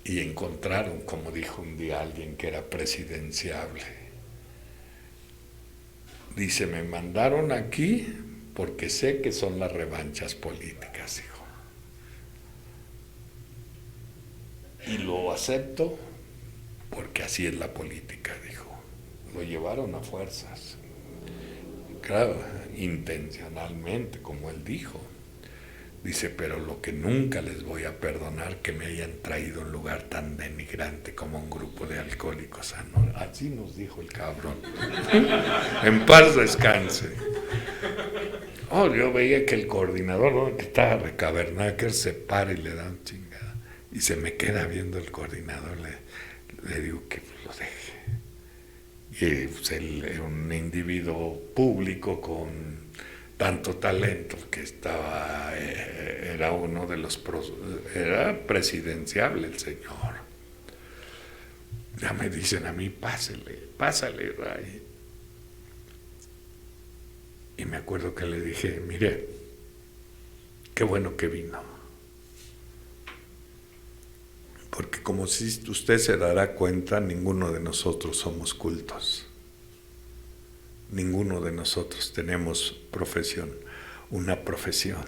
Y encontraron, como dijo un día alguien que era presidenciable, dice, me mandaron aquí porque sé que son las revanchas políticas, hijo. Y lo acepto porque así es la política, dijo. Lo llevaron a fuerzas. Claro, intencionalmente, como él dijo. Dice, pero lo que nunca les voy a perdonar que me hayan traído a un lugar tan denigrante como un grupo de alcohólicos anónimos. Así nos dijo el cabrón. En paz descanse. Oh, yo veía que el coordinador, ¿no?, que estaba de Cabernaker, se para y le da un chingada. Y se me queda viendo el coordinador, le digo que lo deje. Y pues, él era un individuo público con tanto talento que estaba, era uno de los, era presidenciable el señor. Ya me dicen a mí, pásale, Ray. Y me acuerdo que le dije, mire, qué bueno que vino. Porque como si usted se dará cuenta, ninguno de nosotros somos cultos. Ninguno de nosotros tenemos una profesión.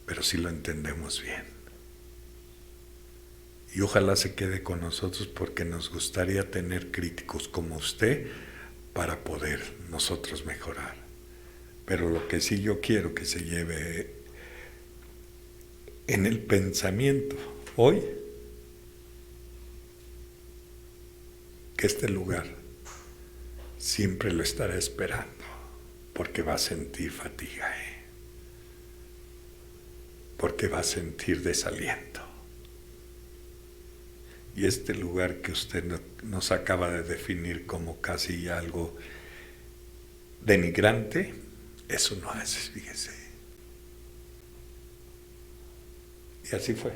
Pero sí lo entendemos bien. Y ojalá se quede con nosotros porque nos gustaría tener críticos como usted para poder nosotros mejorar. Pero lo que sí yo quiero que se lleve en el pensamiento hoy, que este lugar siempre lo estará esperando, porque va a sentir fatiga, porque va a sentir desaliento. Y este lugar que usted nos acaba de definir como casi algo denigrante, eso no es, fíjese. Y así fue.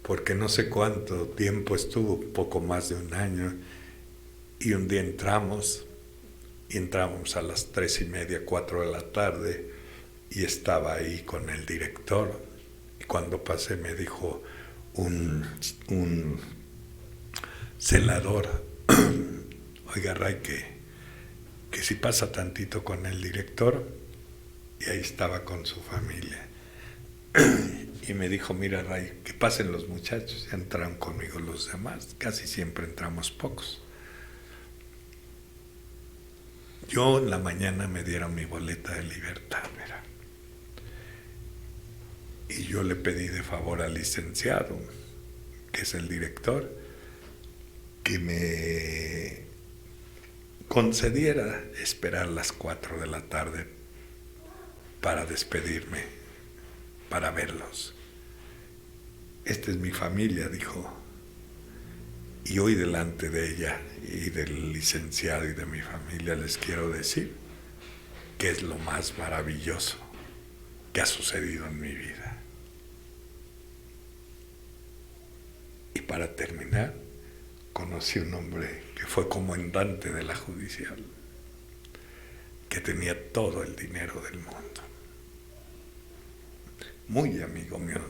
Porque no sé cuánto tiempo estuvo, poco más de un año, y un día entramos a las 3:30, 4 de la tarde, y estaba ahí con el director, y cuando pasé me dijo un celador, oiga Ray, que si pasa tantito con el director, y ahí estaba con su familia. Y me dijo, mira Ray, que pasen los muchachos, ya entraron conmigo los demás, casi siempre entramos pocos. Yo en la mañana me dieron mi boleta de libertad, mira. Y yo le pedí de favor al licenciado, que es el director, que me concediera esperar las 4 de la tarde para despedirme, para verlos. Esta es mi familia, dijo. Y hoy delante de ella y del licenciado y de mi familia les quiero decir que es lo más maravilloso que ha sucedido en mi vida. Y para terminar, conocí un hombre que fue comandante de la judicial, que tenía todo el dinero del mundo. Muy amigo mío.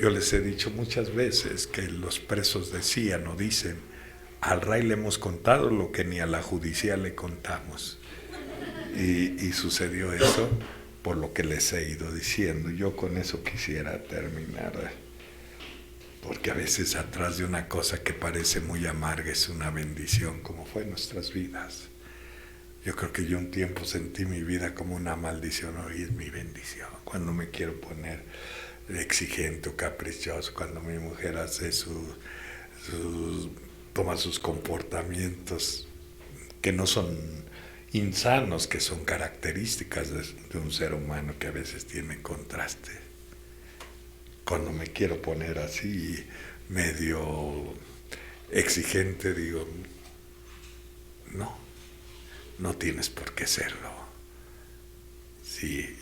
Yo les he dicho muchas veces que los presos decían o dicen, al Ray le hemos contado lo que ni a la judicial le contamos. Y sucedió eso por lo que les he ido diciendo. Yo con eso quisiera terminar, porque a veces atrás de una cosa que parece muy amarga es una bendición, como fue en nuestras vidas. Yo creo que yo un tiempo sentí mi vida como una maldición, hoy es mi bendición. Cuando me quiero poner exigente o caprichoso, cuando mi mujer hace toma sus comportamientos que no son insanos, que son características de un ser humano que a veces tiene contraste. Cuando me quiero poner así medio exigente, digo, no tienes por qué serlo. Si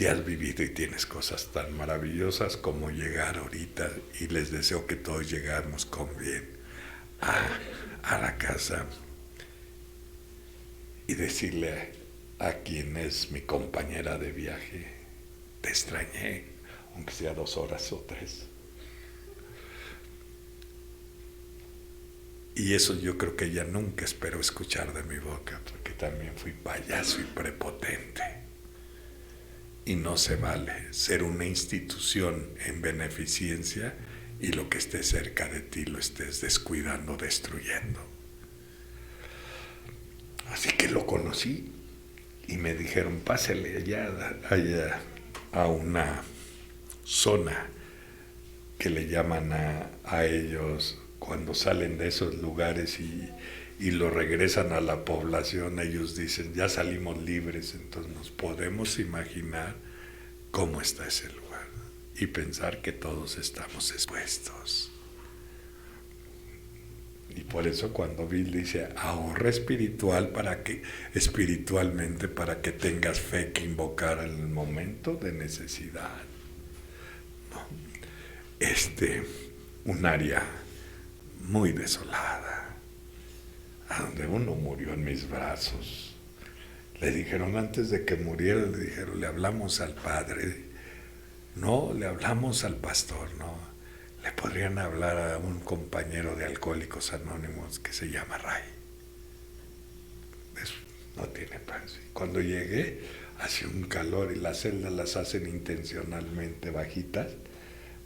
has vivido y tienes cosas tan maravillosas como llegar ahorita, y les deseo que todos llegamos con bien a la casa y decirle a quien es mi compañera de viaje, te extrañé, aunque sea 2 horas o 3. Y eso yo creo que ella nunca esperó escuchar de mi boca, porque también fui payaso y prepotente. Y no se vale ser una institución en beneficencia y lo que esté cerca de ti lo estés descuidando, destruyendo. Así que lo conocí y me dijeron, pásele allá a una zona que le llaman a ellos cuando salen de esos lugares y lo regresan a la población. Ellos dicen, ya salimos libres, entonces nos podemos imaginar cómo está ese lugar y pensar que todos estamos expuestos. Y por eso cuando Bill dice, ahorra espiritualmente para que tengas fe que invocar en el momento de necesidad. ¿No? Un área muy desolada, a donde uno murió en mis brazos. Le dijeron, antes de que muriera, le hablamos al padre, no, le hablamos al pastor, no. Le podrían hablar a un compañero de Alcohólicos Anónimos que se llama Ray. Eso no tiene precio. Cuando llegué, hacía un calor y las celdas las hacen intencionalmente bajitas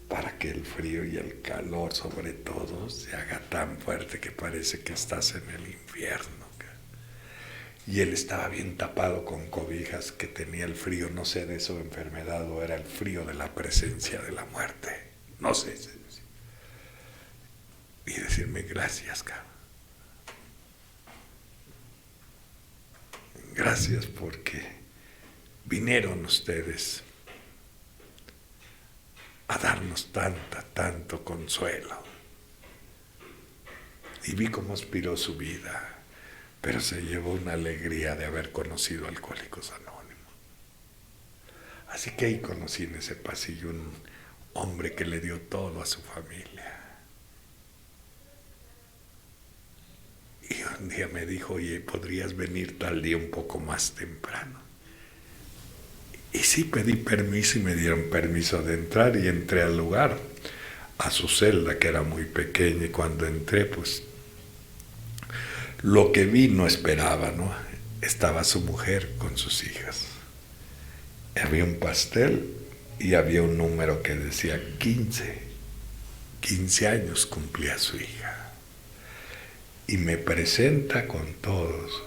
para que el frío y el calor, sobre todo, se haga tan fuerte que parece que estás en el infierno. Y él estaba bien tapado con cobijas, que tenía el frío, no sé de su enfermedad o era el frío de la presencia de la muerte. No sé. Y decirme, gracias, cabrón. Gracias porque vinieron ustedes a darnos tanto consuelo. Y vi cómo aspiró su vida, pero se llevó una alegría de haber conocido a Alcohólicos Anónimos. Así que ahí conocí en ese pasillo un hombre que le dio todo a su familia. Y un día me dijo, oye, ¿podrías venir tal día un poco más temprano? Y sí pedí permiso y me dieron permiso de entrar y entré al lugar, a su celda que era muy pequeña, y cuando entré, pues, lo que vi no esperaba, ¿no? Estaba su mujer con sus hijas. Había un pastel y había un número que decía 15. 15 años cumplía su hija. Y me presenta con todos.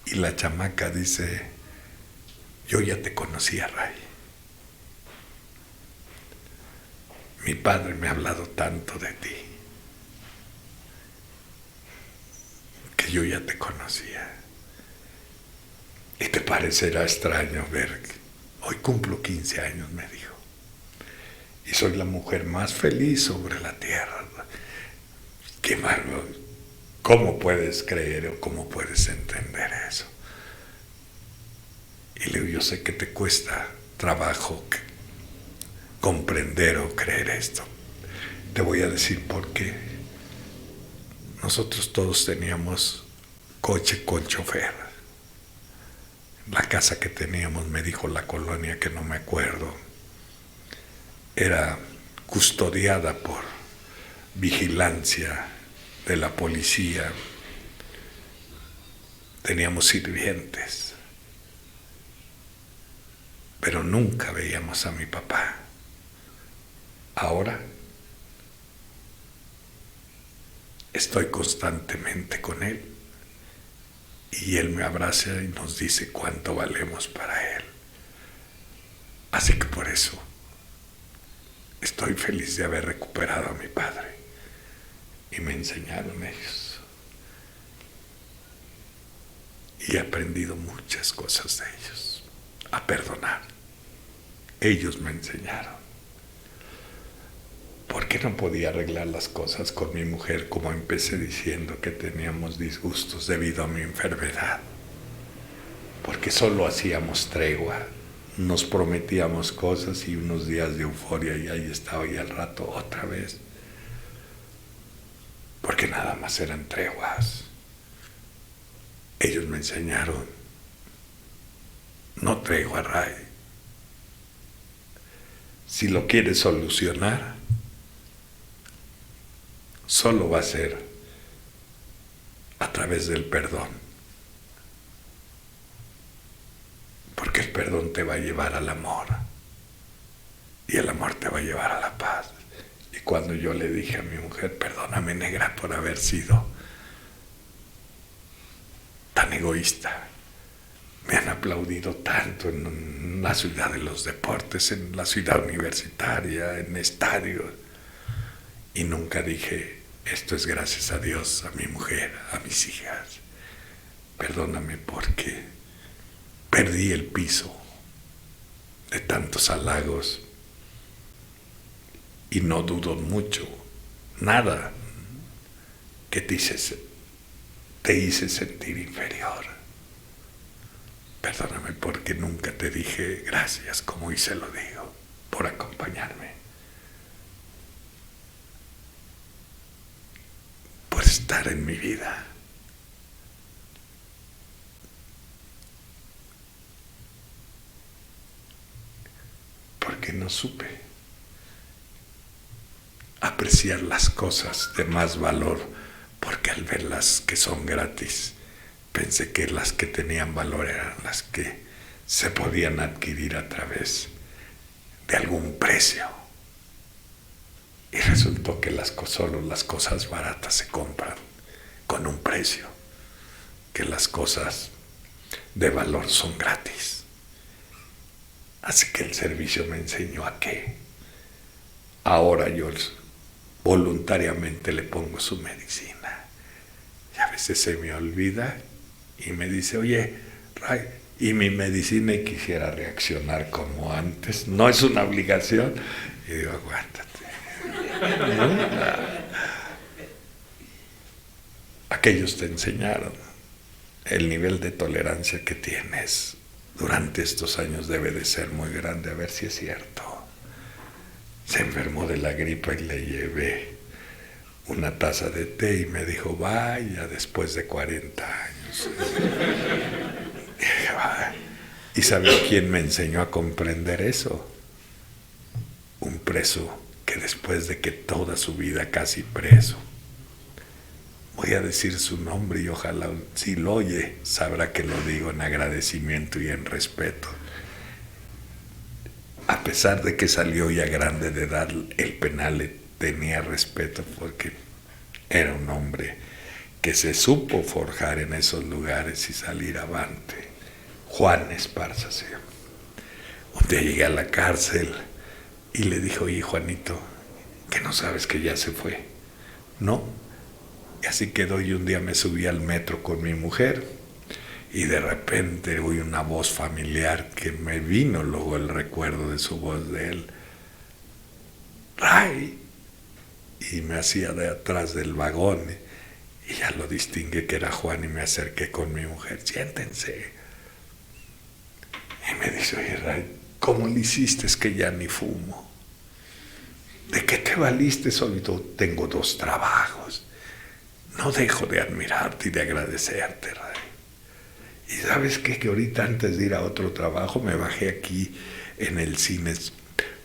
Y la chamaca dice, yo ya te conocía, Ray. Mi padre me ha hablado tanto de ti, que yo ya te conocía. Y te parecerá extraño ver que hoy cumplo 15 años, me dijo. Y soy la mujer más feliz sobre la tierra. Qué malo. ¿Cómo puedes creer o cómo puedes entender eso? Y le digo, yo sé que te cuesta trabajo comprender o creer esto. Te voy a decir por qué. Nosotros todos teníamos coche con chofer. La casa que teníamos, me dijo la colonia, que no me acuerdo, era custodiada por vigilancia de la policía. Teníamos sirvientes, pero nunca veíamos a mi papá. Ahora estoy constantemente con él y él me abraza y nos dice cuánto valemos para él. Así que por eso estoy feliz de haber recuperado a mi padre. Y me enseñaron ellos. Y he aprendido muchas cosas de ellos. A perdonar. Ellos me enseñaron. ¿Por qué no podía arreglar las cosas con mi mujer, como empecé diciendo que teníamos disgustos debido a mi enfermedad? Porque solo hacíamos tregua. Nos prometíamos cosas y unos días de euforia y ahí estaba, y al rato otra vez. Porque nada más eran treguas. Ellos me enseñaron, no tregua, Ray. Si lo quieres solucionar, solo va a ser a través del perdón. Porque el perdón te va a llevar al amor. Y el amor te va a llevar a la paz. Y cuando yo le dije a mi mujer, perdóname, negra, por haber sido tan egoísta. Me han aplaudido tanto en la ciudad de los deportes, en la ciudad universitaria, en estadios. Y nunca dije, esto es gracias a Dios, a mi mujer, a mis hijas. Perdóname porque perdí el piso de tantos halagos. Y no dudo mucho, nada, que te hice sentir inferior. Perdóname porque nunca te dije gracias, como hoy se lo digo, por acompañarme, por estar en mi vida. Porque no supe apreciar las cosas de más valor, porque al verlas que son gratis, pensé que las que tenían valor eran las que se podían adquirir a través de algún precio. Y resultó que solo las cosas baratas se compran con un precio, que las cosas de valor son gratis. Así que el servicio me enseñó a que ahora yo voluntariamente le pongo su medicina. Y a veces se me olvida y me dice, oye, Ray, y mi medicina, y quisiera reaccionar como antes. No es una obligación. Y digo, aguántate. Aquellos te enseñaron. El nivel de tolerancia que tienes durante estos años debe de ser muy grande, a ver si es cierto. Se enfermó de la gripa y le llevé una taza de té y me dijo, vaya, después de 40 años. ¿Y sabe quién me enseñó a comprender eso? Un preso que después de que toda su vida casi preso, voy a decir su nombre y ojalá si lo oye sabrá que lo digo en agradecimiento y en respeto. A pesar de que salió ya grande de edad, el penal le tenía respeto porque era un hombre que se supo forjar en esos lugares y salir avante. Juan Esparza se llama. Un día llegué a la cárcel y le dijo, oye, Juanito, que no sabes que ya se fue. No. Y así quedó, y un día me subí al metro con mi mujer y de repente oí una voz familiar que me vino luego el recuerdo de su voz de él. Ray. Y me hacía de atrás del vagón y ya lo distinguí que era Juan y me acerqué con mi mujer. Siéntense. Y me dice, oye, Ray, ¿cómo le hiciste? Es que ya ni fumo. ¿De qué te valiste? Solo tengo 2 trabajos. No dejo de admirarte y de agradecerte, Ray. Y ¿sabes qué? Que ahorita antes de ir a otro trabajo me bajé aquí en el cine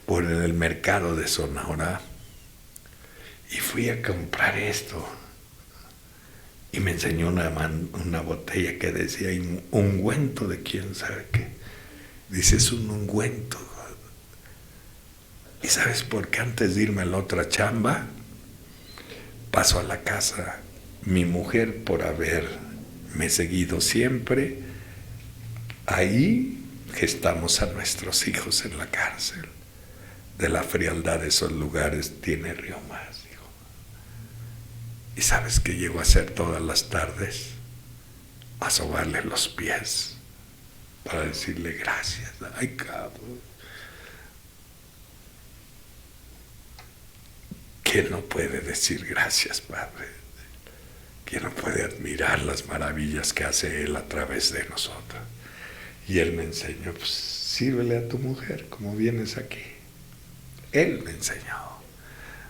por el mercado de Sonora y fui a comprar esto. Y me enseñó una botella que decía ungüento de quién sabe qué. Dice, es un ungüento. ¿Y sabes por qué? Antes de irme a la otra chamba, paso a la casa. Mi mujer, por haberme seguido siempre, ahí gestamos a nuestros hijos en la cárcel. De la frialdad de esos lugares tiene río más, hijo. ¿Y sabes qué llego a hacer todas las tardes? A sobarle los pies para decirle gracias. Ay, cabrón. ¿Quién no puede decir gracias, Padre? ¿Quién no puede admirar las maravillas que hace Él a través de nosotros? Y Él me enseñó, pues sírvele a tu mujer como vienes aquí. Él me enseñó.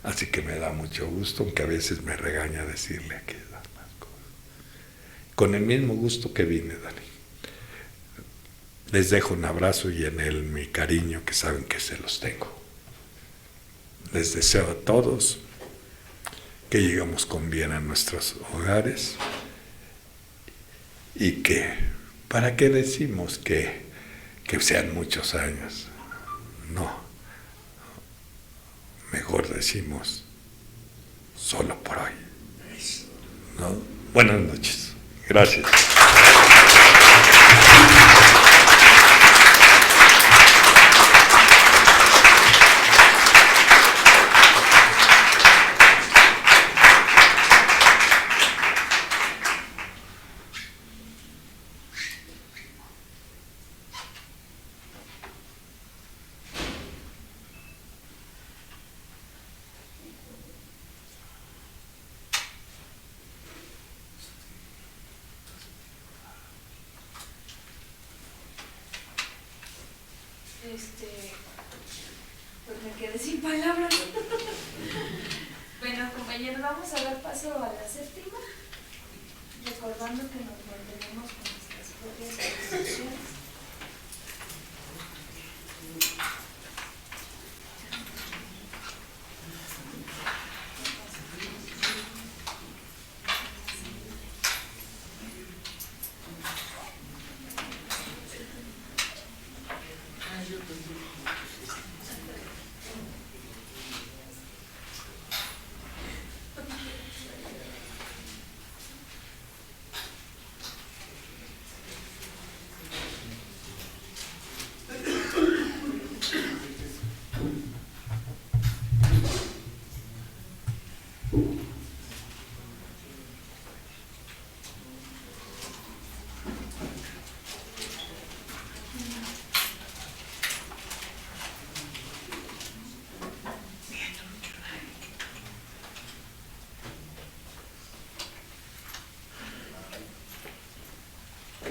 Así que me da mucho gusto, aunque a veces me regaña decirle aquí las cosas. Con el mismo gusto que vine, Dani. Les dejo un abrazo y en él mi cariño, que saben que se los tengo. Les deseo a todos que lleguemos con bien a nuestros hogares y que, ¿para qué decimos que sean muchos años? No, mejor decimos solo por hoy, ¿no? Buenas noches, gracias. Pues me quedé sin palabras. Bueno, compañeros, vamos a dar paso a la séptima, recordando que nos mantenemos con nuestras propias instituciones.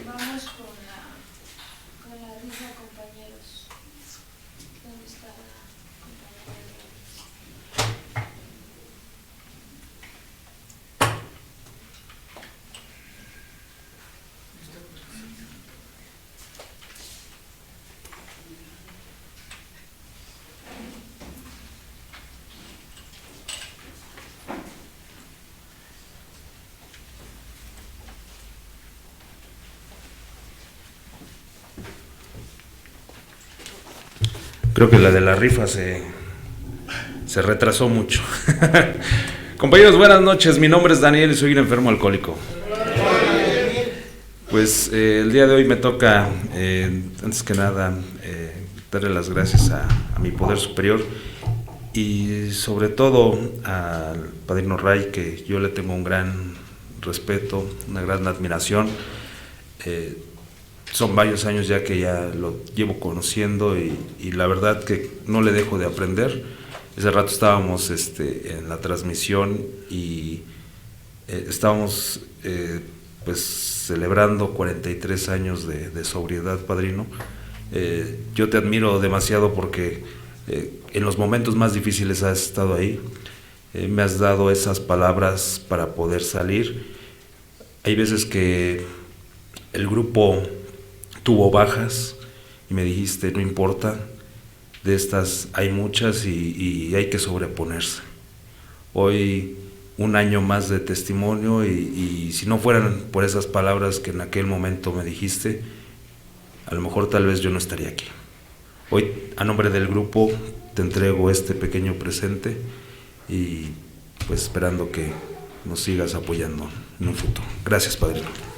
Vamos con la rifa, compañeros. ¿Dónde está la compañera? Creo que la de la rifa se retrasó mucho. Compañeros, buenas noches. Mi nombre es Daniel y soy un enfermo alcohólico. Pues el día de hoy me toca, antes que nada, darle las gracias a mi poder superior y sobre todo al padrino Ray, que yo le tengo un gran respeto, una gran admiración. Son varios años ya que ya lo llevo conociendo y la verdad que no le dejo de aprender. Ese rato estábamos en la transmisión y estábamos pues celebrando 43 años de sobriedad, padrino. Yo te admiro demasiado porque en los momentos más difíciles has estado ahí. Me has dado esas palabras para poder salir. Hay veces que el grupo tuvo bajas y me dijiste, no importa, de estas hay muchas y hay que sobreponerse. Hoy un año más de testimonio y si no fueran por esas palabras que en aquel momento me dijiste, a lo mejor tal vez yo no estaría aquí. Hoy a nombre del grupo te entrego este pequeño presente y pues esperando que nos sigas apoyando en un futuro. Gracias, padrino.